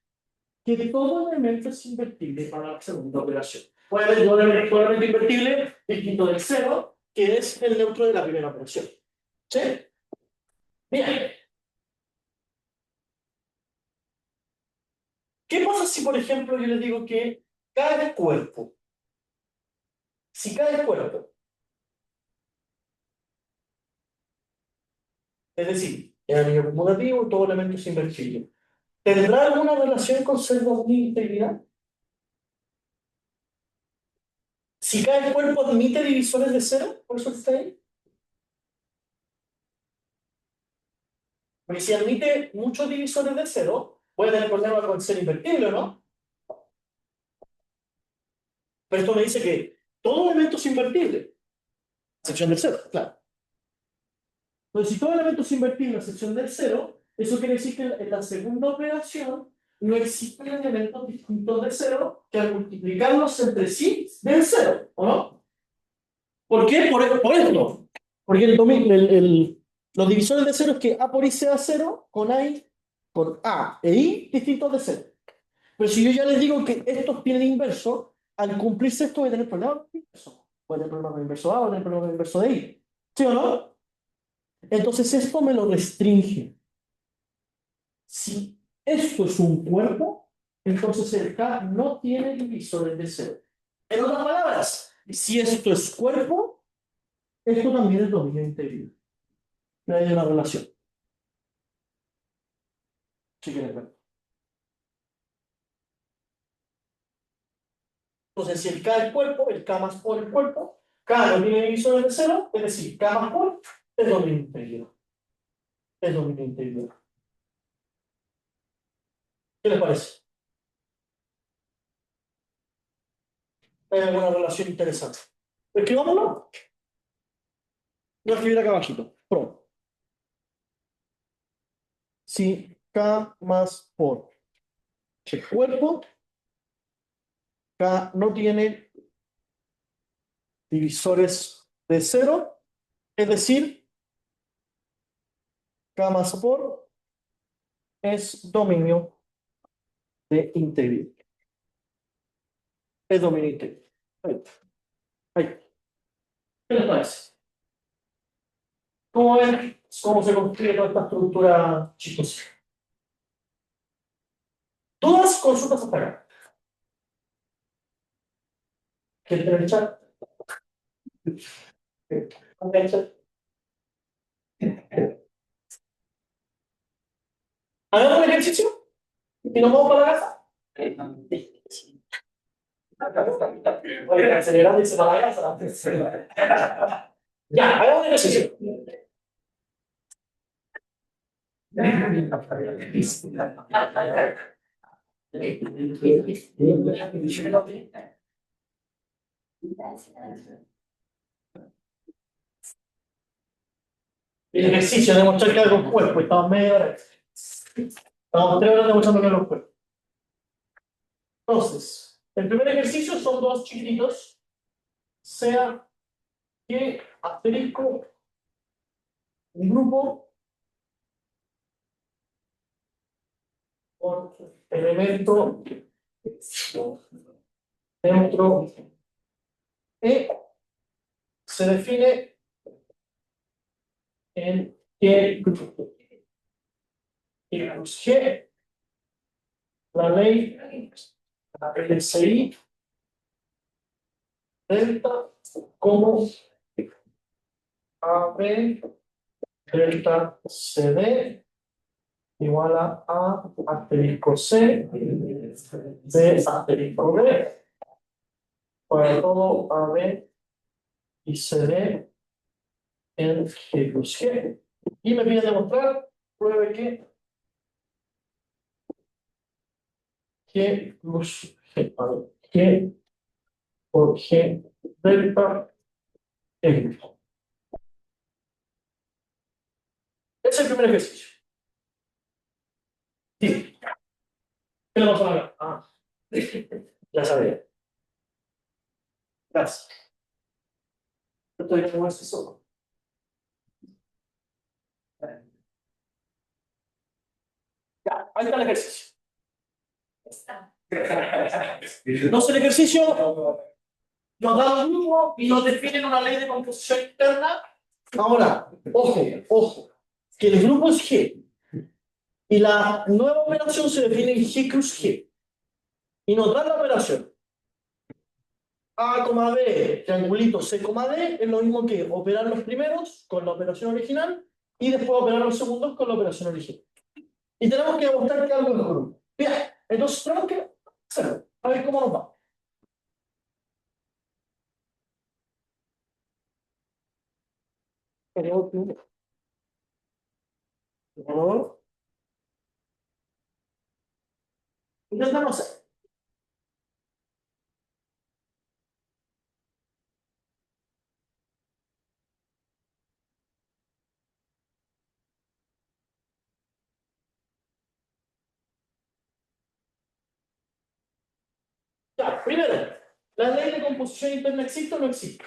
que todo elemento es invertible para la segunda operación. Puede haber un elemento invertible distinto del cero, que es el neutro de la primera operación. ¿Sí? Bien. ¿Qué pasa si, por ejemplo, yo les digo que cada cuerpo, si cada cuerpo, es decir, el anillo acumulativo, todo elemento es invertible, ¿tendrá alguna relación con ser de integridad? Si cada cuerpo admite divisores de cero, por eso está ahí. Porque si admite muchos divisores de cero, puede tener problemas con ser invertible, ¿no? Pero esto me dice que todo elemento es invertible, a excepción del cero, claro. Entonces, si todo elemento es invertible, a excepción del cero, eso quiere decir que en la segunda operación no existen elementos distintos de cero que al multiplicarlos entre sí den cero, ¿o no? ¿Por qué? Por esto. Porque los divisores de cero es que A por I sea cero con con A e I distintos de cero. Pero si yo ya les digo que estos tienen inverso, al cumplirse esto voy a tener problemas con inverso. Voy a tener problemas con inverso A, voy a tener problemas con inverso de I. ¿Sí o no? Entonces esto me lo restringe. Si esto es un cuerpo, entonces el K no tiene divisores de cero. En otras palabras, si esto es cuerpo, esto también es dominio integral. No hay una relación. Si quieres ver. Entonces, si el K es cuerpo, el K más por es cuerpo, K no tiene divisores de cero, es decir, K más por es dominio integral. Es dominio integral. ¿Qué les parece? Hay alguna relación interesante. Escribámoslo. Voy a escribir acá abajito. Pro. Si K más por es cuerpo, K no tiene divisores de cero, es decir, K más por es dominio de integral. Es dominio integral. Ahí. Ahí. ¿Qué les parece? ¿Cómo ven cómo se construye toda esta estructura chistosa? ¿Dudas? Consultas hasta acá. ¿Quieren tener el chat? ¿Quieren el chat? ¿Hagamos un ejercicio? ¿Y nos vamos para la casa? Oye, acelerando y se para la casa. Ya, hagamos un ejercicio. El ejercicio, demostrar que algo es cuerpo. Estamos media hora. Estamos 3 horas demostrando que algo es cuerpo. Entonces, el primer ejercicio son dos chiquititos. Sea que asterisco un grupo con elemento neutro E se define en G grupo. Y G, la ley LCI delta como AB delta CD igual a A asterisco C B asterisco B para todo AB y CD en G plus G. Y me pide demostrar, pruebe que G plus G, a ver, G por G delta es. Es el primer ejercicio. Sí. ¿Qué le vamos a hacer? Ah, ya sabía. Gracias. Esto ya no es solo. Ya, ahí está el ejercicio. Entonces el ejercicio nos da un grupo y nos define una ley de composición interna. Ahora, ojo, que el grupo es G y la nueva operación se define en G cruz G y nos da la operación A, B, triangulito C, D es lo mismo que operar los primeros con la operación original y después operar los segundos con la operación original. Y tenemos que demostrar que algo es grupo. Bien, entonces tenemos que hacerlo. A ver cómo nos va. Intentamos hacer. Ya, primero, ¿la ley de composición interna existe o no existe?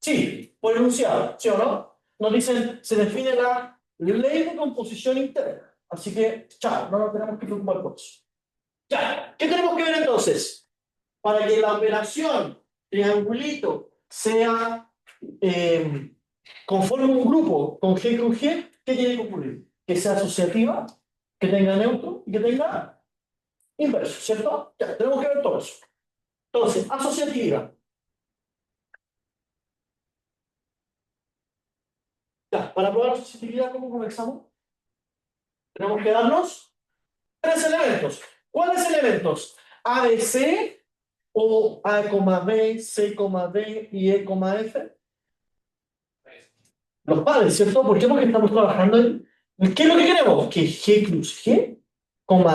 Sí, por enunciado, ¿sí o no? Nos dicen, se define la ley de composición interna. Así que, chao, no nos tenemos que preocupar por eso. Ya, ¿qué tenemos que ver entonces? Para que la operación triangulito sea conforme un grupo con G, ¿qué tiene que ocurrir? Que sea asociativa, que tenga neutro y que tenga inverso, ¿cierto? Ya, tenemos que ver todo eso. Entonces, asociatividad. Ya, para probar asociatividad, ¿cómo comenzamos? Tenemos que darnos tres elementos. ¿Cuáles elementos? A, B, C o A, B, C, D y E, F. Los padres, ¿cierto? ¿Por qué? Porque estamos trabajando en... ¿Qué es lo que queremos? Que G cruz G,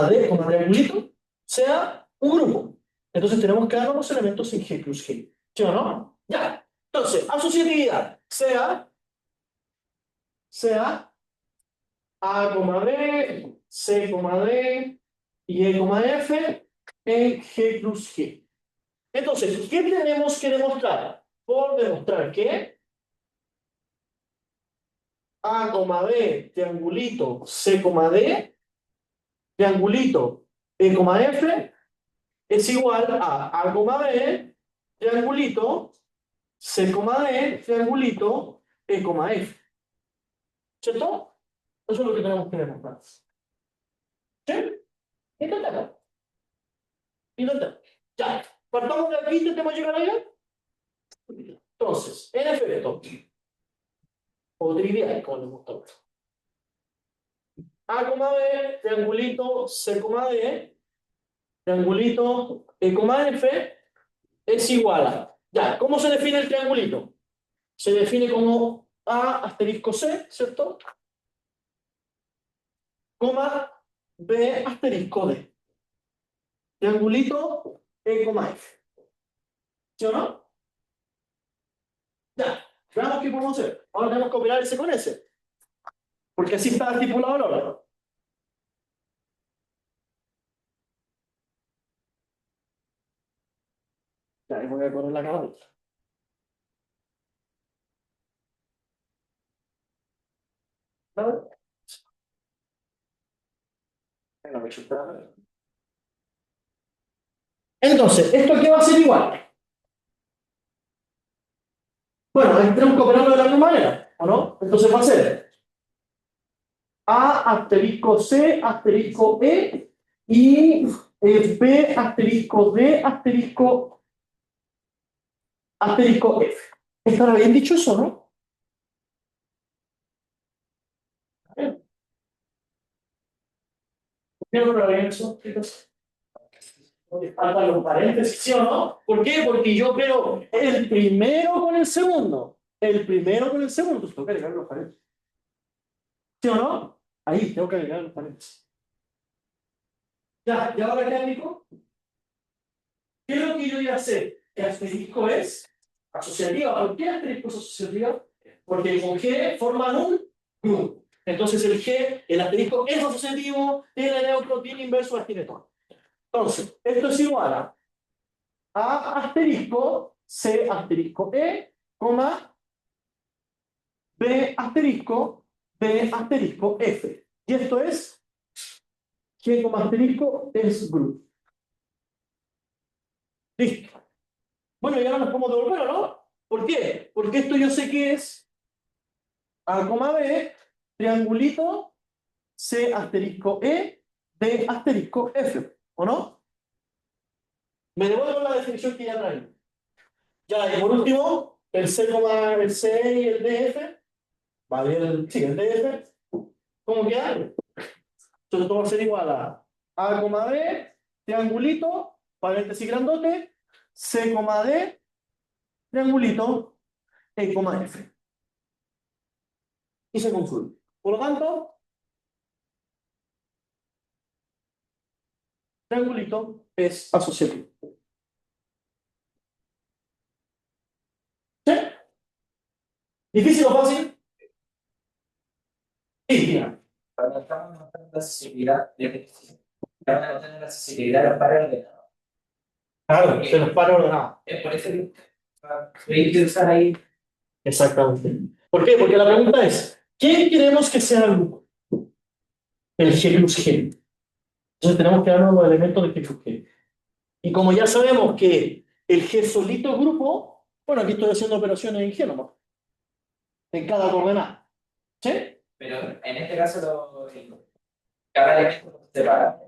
D, triangulito, sea un grupo. Entonces tenemos que dar los elementos en G cruz G. ¿Sí o no? Ya. Entonces, asociatividad. Sea A, B, C, D y E, F en G cruz G. Entonces, ¿qué tenemos que demostrar? Por demostrar que A, B, triangulito, C, D, triangulito, E, F, es igual a B, triangulito, C, D, triangulito, E, F. ¿Cierto? Eso es lo que tenemos que demostrar. ¿Sí? Intentemos. Intentemos. Ya. Partamos de aquí, intentemos llegar allá. Entonces, en efecto, o trivial, como les gusta. A, B, triangulito, C, D, triangulito, E, F, es igual a. Ya, ¿cómo se define el triangulito? Se define como A asterisco C, ¿cierto? Coma B asterisco D. Triangulito E, F. ¿Sí o no? Ya, veamos qué podemos hacer. Ahora tenemos que operar ese con ese. Porque así está estipulado el orden. Ya, ahí voy a poner la cámara. ¿Vale? Entonces, ¿esto qué va a ser igual? Bueno, tenemos que operarlo de la misma manera, ¿o no? Entonces va a ser A asterisco C asterisco E y B asterisco D asterisco F. ¿Estará bien dicho eso, no? ¿Por qué no lo bien eso, chicos? Porque faltan los paréntesis, ¿sí o no? ¿Por qué? Porque yo opero el primero con el segundo. El primero con el segundo. Entonces tengo que agregar los paréntesis. ¿Sí o no? Ahí tengo que agregar los paréntesis. Ya, ¿y ahora qué aplico? ¿Qué es lo que yo voy a hacer? El asterisco es asociativa. ¿Por qué asterisco es asociativa? Porque con G forman un grupo. Entonces el asterisco es asociativo, tiene neutro, tiene inverso, tiene todo. Entonces, esto es igual a asterisco, C asterisco E, coma, B asterisco, D asterisco F. Y esto es G como asterisco es grupo. Listo. Bueno, y ahora nos podemos devolver, ¿no? ¿Por qué? Porque esto yo sé que es A, B, triangulito, C asterisco E, D asterisco F, ¿o no? Me devuelvo la definición que ya traí. Ya, y por último, el C y el DF, vale, sí, el DF, ¿cómo queda? Entonces esto va a ser igual a, B, triangulito, paréntesis grandote, C, D, triangulito, E, F. Y se concluye. Por lo tanto, triangulito es asociativo. ¿Sí? ¿Difícil o fácil? Sí, mira. Cuando estamos mostrando la accesibilidad, van a tener la accesibilidad para ordenado. Claro, se los para ordenados. Es por eso que hay que usar ahí Exactamente. ¿Por qué? Porque la pregunta es, ¿quién queremos que sea el grupo? El G plus G. Entonces tenemos que darnos los elementos de G plus G. Y como ya sabemos que el G solito es grupo, bueno, aquí estoy haciendo operaciones en G nomás, en cada coordenada. ¿Sí? Pero en este caso, cada elemento se separa.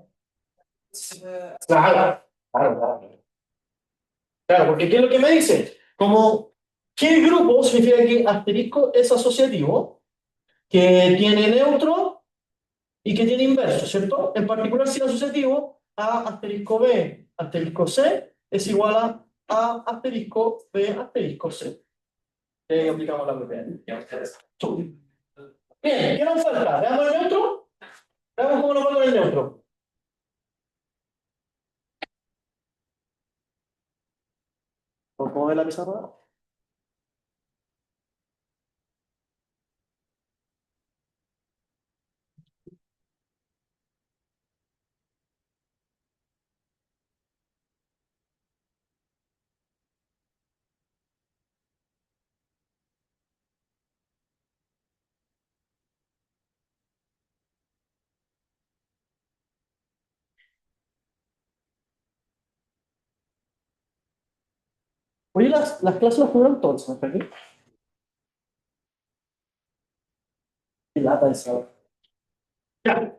Claro, claro, claro. Claro, porque ¿qué es lo que me dice? Como ¿qué grupo significa que asterisco es asociativo, que tiene neutro y que tiene inverso, ¿cierto? En particular, si es asociativo, A asterisco B asterisco C es igual a asterisco B asterisco C. Aplicamos la propiedad. Bien, ¿qué nos falta? ¿Veamos el neutro? Veamos cómo nos va con el neutro. ¿Cómo ve la pizarra? Oye, las clases las tuvieron todas, ¿no? ¿Qué lata esa? Ya.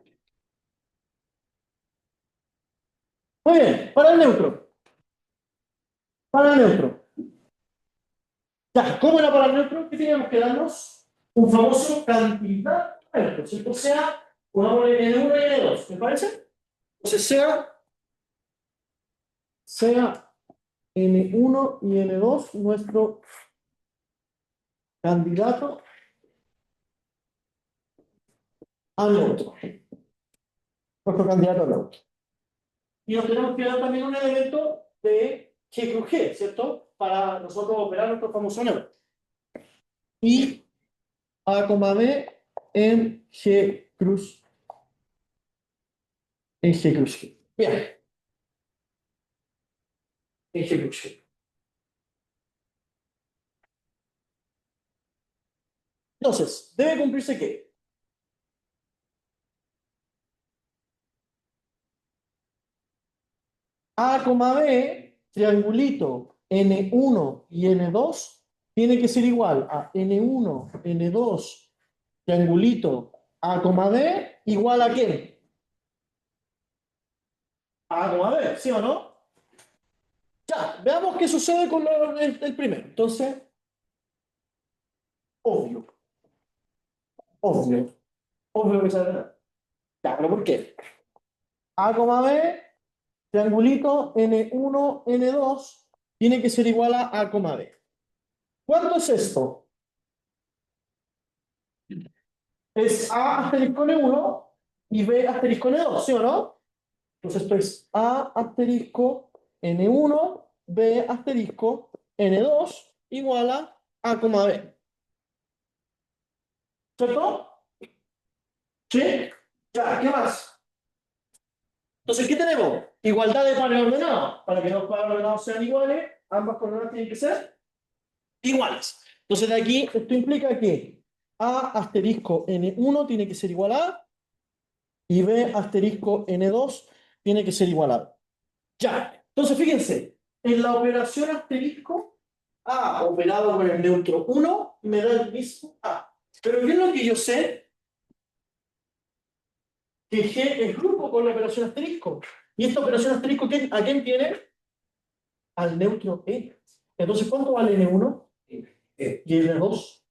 Muy bien, para el neutro. Para el neutro. Ya, ¿cómo era para el neutro? ¿Qué teníamos que darnos? Un famoso cantidad de neutros. ¿Cierto? Sea, pongámosle N1 y N2, ¿me parece? Entonces sea N1 y N2 nuestro candidato al neutro. Nuestro candidato al neutro. Y nos tenemos que dar también un elemento de G cruz G, ¿cierto? Para nosotros operar nuestro famoso neutro. Y A, B en G cruz G. Bien, en G cruz G. Entonces, debe cumplirse ¿qué? A, B, triangulito N1 y N2 tiene que ser igual a N1, N2, triangulito A, B, igual a ¿qué? A, B, ¿sí o no? Ya, veamos qué sucede con el primero. Entonces, obvio, obvio, obvio que sale. Ya, pero ¿por qué? A, B, triangulito N1, N2 tiene que ser igual a B. ¿Cuánto es esto? Es A asterisco N1 y B asterisco N2, ¿sí o no? Entonces esto es A asterisco N1, B asterisco N2 igual a B. ¿Cierto? ¿Sí? Ya, ¿qué más? Entonces, ¿qué tenemos? Igualdad de pares ordenados. Para que los pares ordenados sean iguales, ambas coordenadas tienen que ser iguales. Entonces, de aquí, esto implica que A asterisco N1 tiene que ser igual a y B asterisco N2 tiene que ser igual a B. Ya, entonces fíjense, en la operación asterisco, A operado con el neutro 1 me da el mismo A. Pero ¿qué es lo que yo sé? Que G es grupo con la operación asterisco. ¿Y esta operación asterisco a quién tiene? Al neutro E. Entonces, ¿cuánto vale N1? Y N2.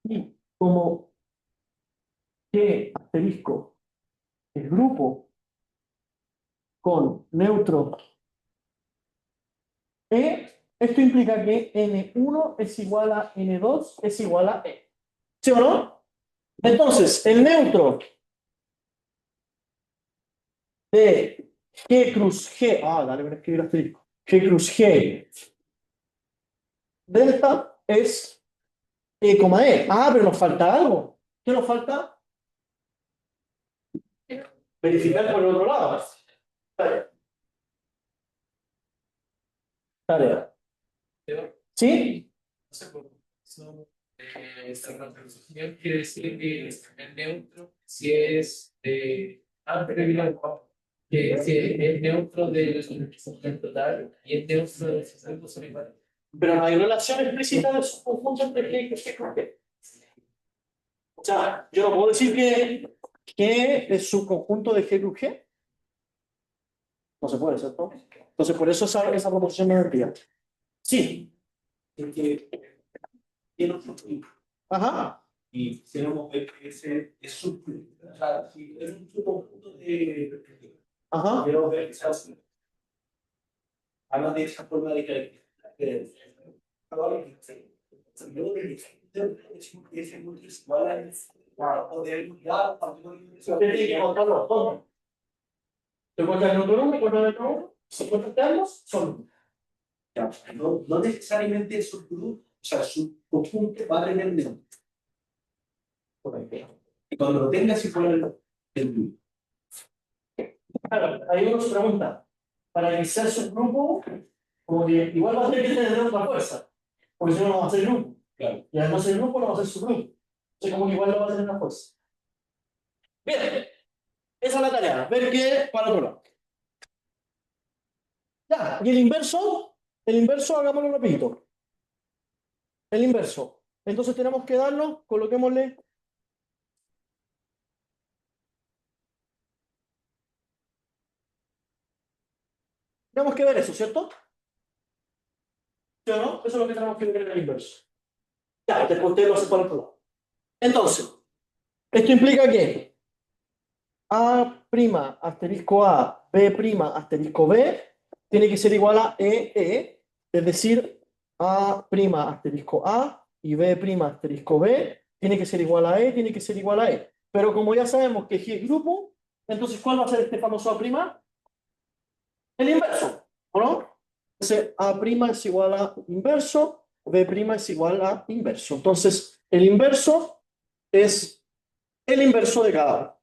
Y como G asterisco es grupo con neutro E, esto implica que N1 es igual a N2 es igual a E. ¿Sí o no? Entonces, el neutro de G cruz G, dale, voy a escribir asterisco. G cruz G delta es E, E. Pero nos falta algo. ¿Qué nos falta? Verificar por el otro lado. Vale. Tarea. ¿Sí? No sé por qué. Esta representación quiere decir que es neutro si es que si es neutro del total y es neutro del sistema solidario. Pero no hay relación explícita de su conjunto entre G y G. O sea, yo no puedo decir que es subconjunto de G con G. No se puede, ¿cierto? Entonces, por eso esa proposición no es real. Sí. Que tiene otro tipo. Ajá. Y quisiéramos ver que ese es su. O sea, si es un subconjunto de. Ajá. Quiero ver que se hace. Habla de esa forma de que. Ahora, yo ese mundo es igual a poder ya. Usted tiene que encontrar los dos. ¿Te encuentras el otro uno? ¿Encuentras el otro uno? Si encuentras ambos, son. No necesariamente es un grupo, o sea, su conjunto va a tener neutro. Y cuando lo tengas, igual el grupo. Claro, ahí uno se pregunta, para iniciar su grupo, como que igual va a tener que tener otra fuerza, porque si no, no va a ser grupo. Claro. Y al no ser grupo, no va a ser su grupo. Entonces, como que igual no va a tener una fuerza. Bien, esa es la tarea, ver qué para otro lado. Ya, y el inverso hagámoslo rapidito. El inverso. Entonces tenemos que darlo, coloquémosle. Tenemos que ver eso, ¿cierto? ¿Sí o no? Eso es lo que tenemos que ver en el inverso. Ya, después usted lo hace para el otro lado. Entonces, esto implica que A' asterisco A, B' asterisco B, tiene que ser igual a EE, es decir, A' asterisco A y B' asterisco B, tiene que ser igual a E, tiene que ser igual a E. Pero como ya sabemos que G es grupo, entonces ¿cuál va a ser este famoso A'? El inverso, ¿o no? Entonces A' es igual a inverso, B' es igual a inverso. Entonces, el inverso es el inverso de cada uno.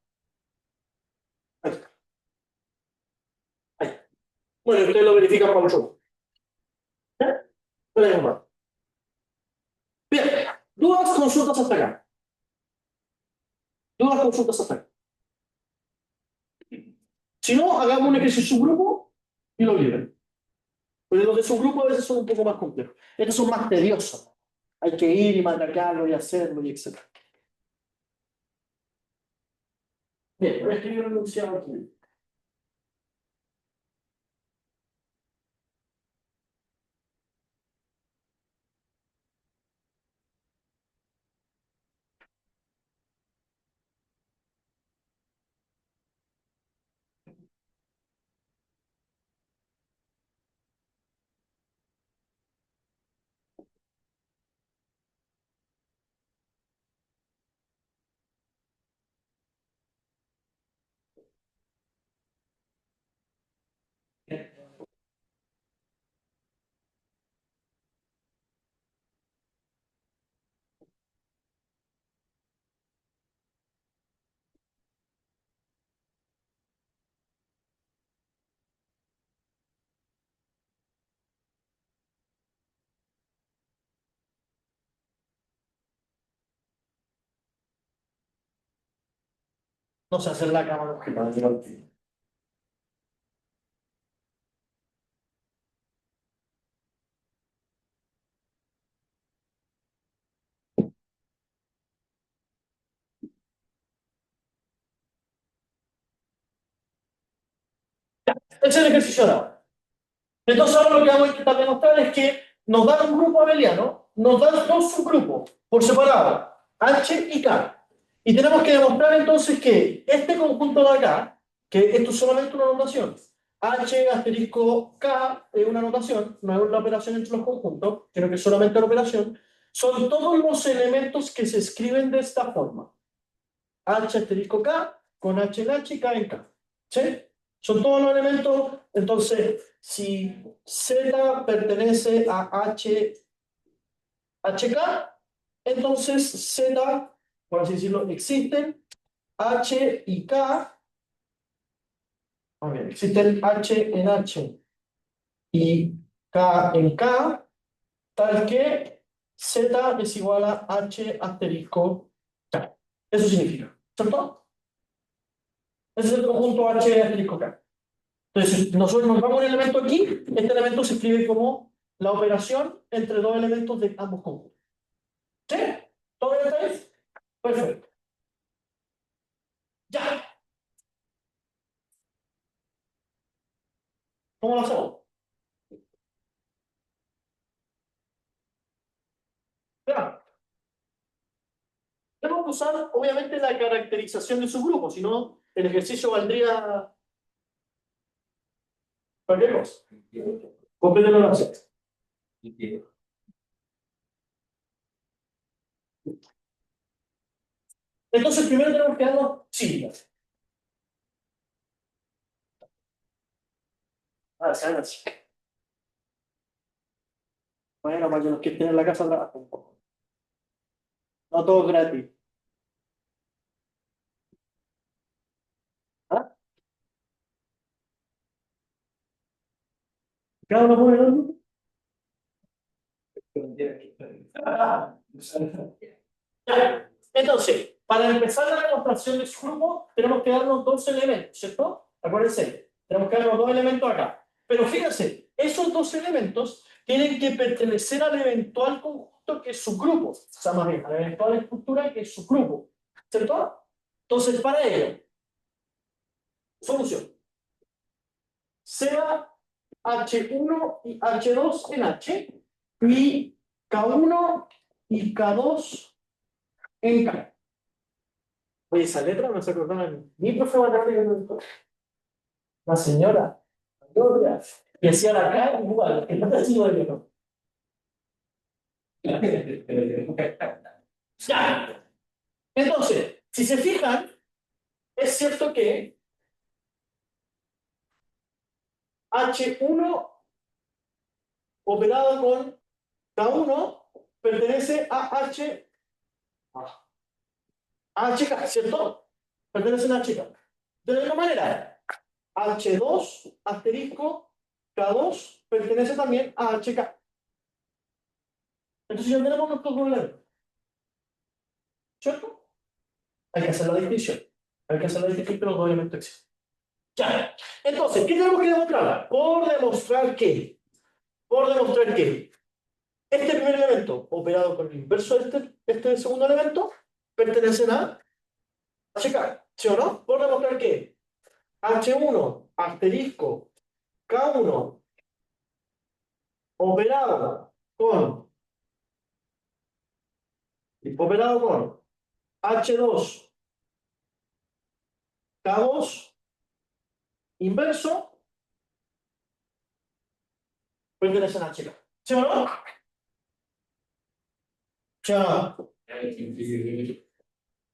Ahí está. Ahí. Bueno, ustedes lo verifican para el show. Bien, dudas, consultas hasta acá. Dudas, consultas hasta acá. Si no, hagamos un ejercicio subgrupo y lo libren. Porque los de subgrupo a veces son un poco más complejos. Estos son más tediosos. Hay que ir y matracarlo y hacerlo y etc. Bien, voy a escribir un enunciado aquí. No sé hacer la cámara objetivo. Ese es el ejercicio ahora. Entonces ahora lo que vamos a intentar demostrar es que nos dan un grupo abeliano, nos dan dos subgrupos por separado, H y K. Y tenemos que demostrar entonces que este conjunto de acá, que esto es solamente una notación, H asterisco K es una notación, no es una operación entre los conjuntos, sino que es solamente una operación, son todos los elementos que se escriben de esta forma. H asterisco K con H en H y K en K. ¿Sí? Son todos los elementos. Entonces, si Z pertenece a HK, entonces Z, por así decirlo, existen H y K. Existen H en H y K en K, tal que Z es igual a H asterisco K. Eso significa, ¿cierto? Ese es el conjunto H asterisco K. Entonces, si nosotros nos vamos a un elemento aquí, este elemento se escribe como la operación entre dos elementos de ambos conjuntos. ¿Sí? ¿Todo bien hasta ahí? Perfecto. Ya. ¿Cómo lo hacemos? Ya. Tenemos que usar, obviamente, la caracterización de subgrupo, si no, el ejercicio valdría cualquier cosa. Complétenlo la C. Entonces, primero tenemos que darnos siglas. Se hagan así. Bueno, para que los que estén en la casa trabajen un poco. No todo es gratis. ¿Ah? Cada uno pone el otro. Ya. Entonces, para empezar la demostración de su grupo, tenemos que darnos dos elementos, ¿cierto? Acuérdense, tenemos que darnos dos elementos acá. Pero fíjense, esos dos elementos tienen que pertenecer al eventual conjunto que es su grupo. O sea, más bien, a la eventual estructura que es su grupo, ¿cierto? Entonces, para ello, solución. Sea H1 y H2 en H y K1 y K2 en K. Oye, esa letra no se acordaba de mí. Mi profe matemática, la señora, Gloria, y hacía la K igual, que no te sigo de no. Ya. Entonces, si se fijan, es cierto que H1 operado con K1 pertenece a HK, ¿cierto? Pertenece a HK. De la misma manera, H2 asterisco K2 pertenece también a HK. Entonces ya tenemos nuestro problema. ¿Cierto? Hay que hacer la distinción. Hay que hacer la distinción, pero los elementos existen. Ya. Entonces, ¿qué tenemos que demostrar? Por demostrar que este primer elemento, operado con el inverso de este segundo elemento, pertenecen a HK. ¿Sí o no? Por demostrar que H1 asterisco K1 operado con H2 K2 inverso pertenecen a HK. ¿Sí o no? Ya,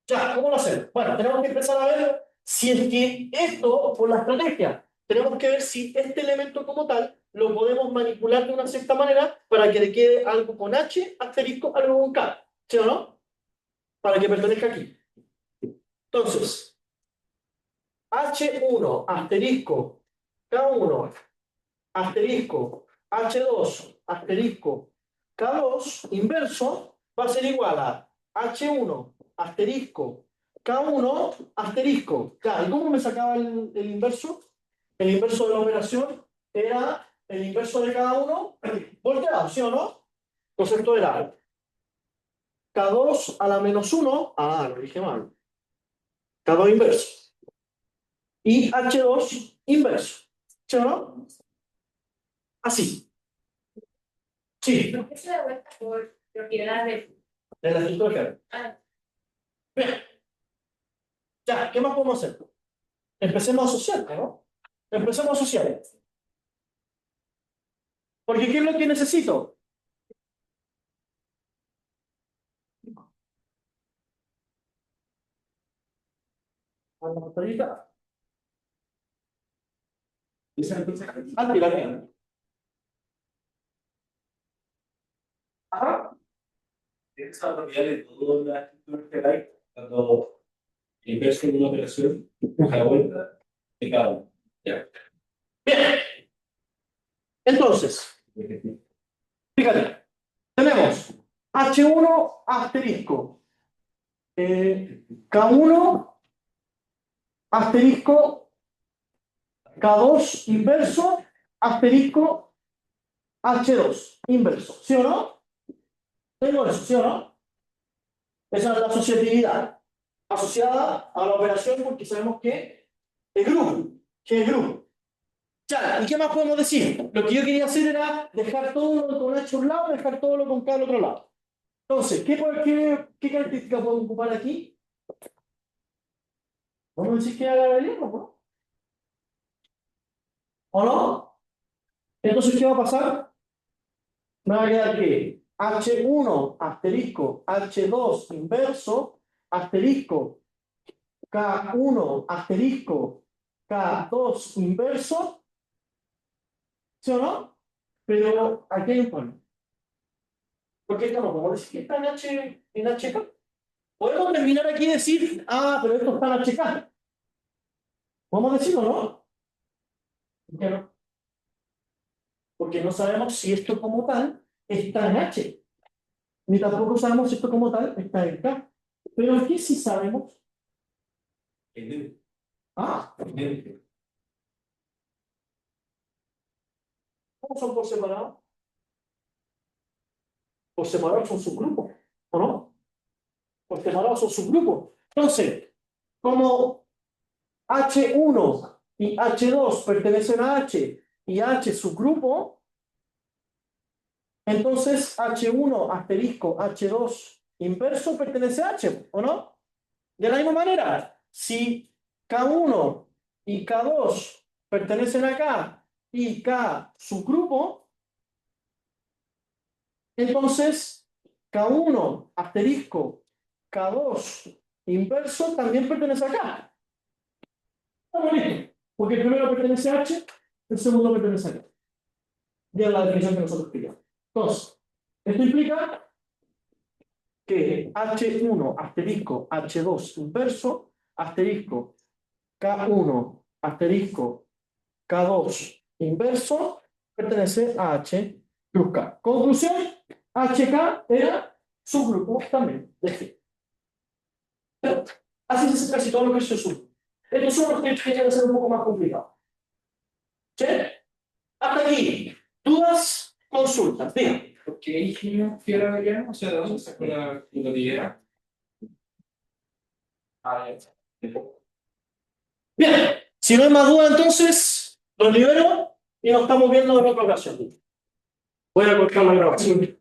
ya, ¿cómo lo hacemos? Bueno, tenemos que empezar a ver si es que esto, por la estrategia, tenemos que ver si este elemento como tal lo podemos manipular de una cierta manera para que le quede algo con H, asterisco, algo con K. ¿Sí o no? Para que pertenezca aquí. Entonces, H1, asterisco, K1, asterisco, H2, asterisco, K2, inverso, va a ser igual a H1, asterisco, K1, asterisco. Ya, ¿y cómo me sacaba el inverso? El inverso de la operación era el inverso de cada uno volteado, ¿sí o no? Entonces esto era K2 a la menos 1, lo dije mal, K2 inverso, y H2 inverso, ¿sí o no? Así, sí, ¿Por qué se da vuelta por propiedad de la estructura. Bien, ya, ¿qué más podemos hacer? Empecemos a asociar, ¿no? Empecemos a asociar. Porque ¿qué es lo que necesito? A la pantallita. Tira. Ajá. Esa propiedad de toda la estructura que hay, cuando inverso en una operación, a la vuelta de cada uno. Ya. Bien. Entonces, Fíjate, tenemos H1 asterisco, K1 asterisco, K2 inverso, asterisco, H2 inverso. ¿Sí o no? Tengo eso, ¿sí o no? Esa es la asociatividad asociada a la operación porque sabemos que es grupo. ¿Qué es grupo? Ya, ¿y qué más podemos decir? Lo que yo quería hacer era dejar todo lo con H a un lado y dejar todo lo con K al otro lado. Entonces, ¿qué característica podemos ocupar aquí? Vamos a decir que haga el hierro, ¿no? ¿O no? Entonces, ¿qué va a pasar? Me va a quedar que H1 asterisco H2 inverso asterisco K1 asterisco K2 inverso, ¿sí o no? Pero aquí hay un problema. Porque esto no podemos decir que está en HK. Podemos terminar aquí y decir, pero esto está en HK. ¿Podemos decirlo, no? ¿Por qué no? Porque no sabemos si esto como tal está en H. Ni tampoco sabemos si esto como tal está en K. Pero aquí sí sabemos. ¿Cómo son por separado? Por separado son subgrupos, ¿o no? Por separado son subgrupos. Entonces, como H1 y H2 pertenecen a H y H subgrupo, entonces H1 asterisco H2 inverso pertenece a H, ¿o no? De la misma manera, si K1 y K2 pertenecen a K y K subgrupo, entonces K1 asterisco K2 inverso también pertenece a K. Está bonito, porque el primero pertenece a H, el segundo pertenece a K. Ya es la definición que nosotros pillamos. Entonces, esto implica que H1 asterisco H2 inverso asterisco K1 asterisco K2 inverso pertenece a H cruz K. Conclusión, HK era subgrupo también de G. Pero así se hace casi todo lo que se sube. Estos son los que tienen que ser un poco más complicados. ¿Sí? Hasta aquí. ¿Dudas? Consultas. Digan. ¿Por qué dijimos que era vegano? O sea, ¿de dónde sacó la idea? Bien. Si no hay más dudas, entonces los libero y nos estamos viendo en otra ocasión. Voy a cortar la grabación.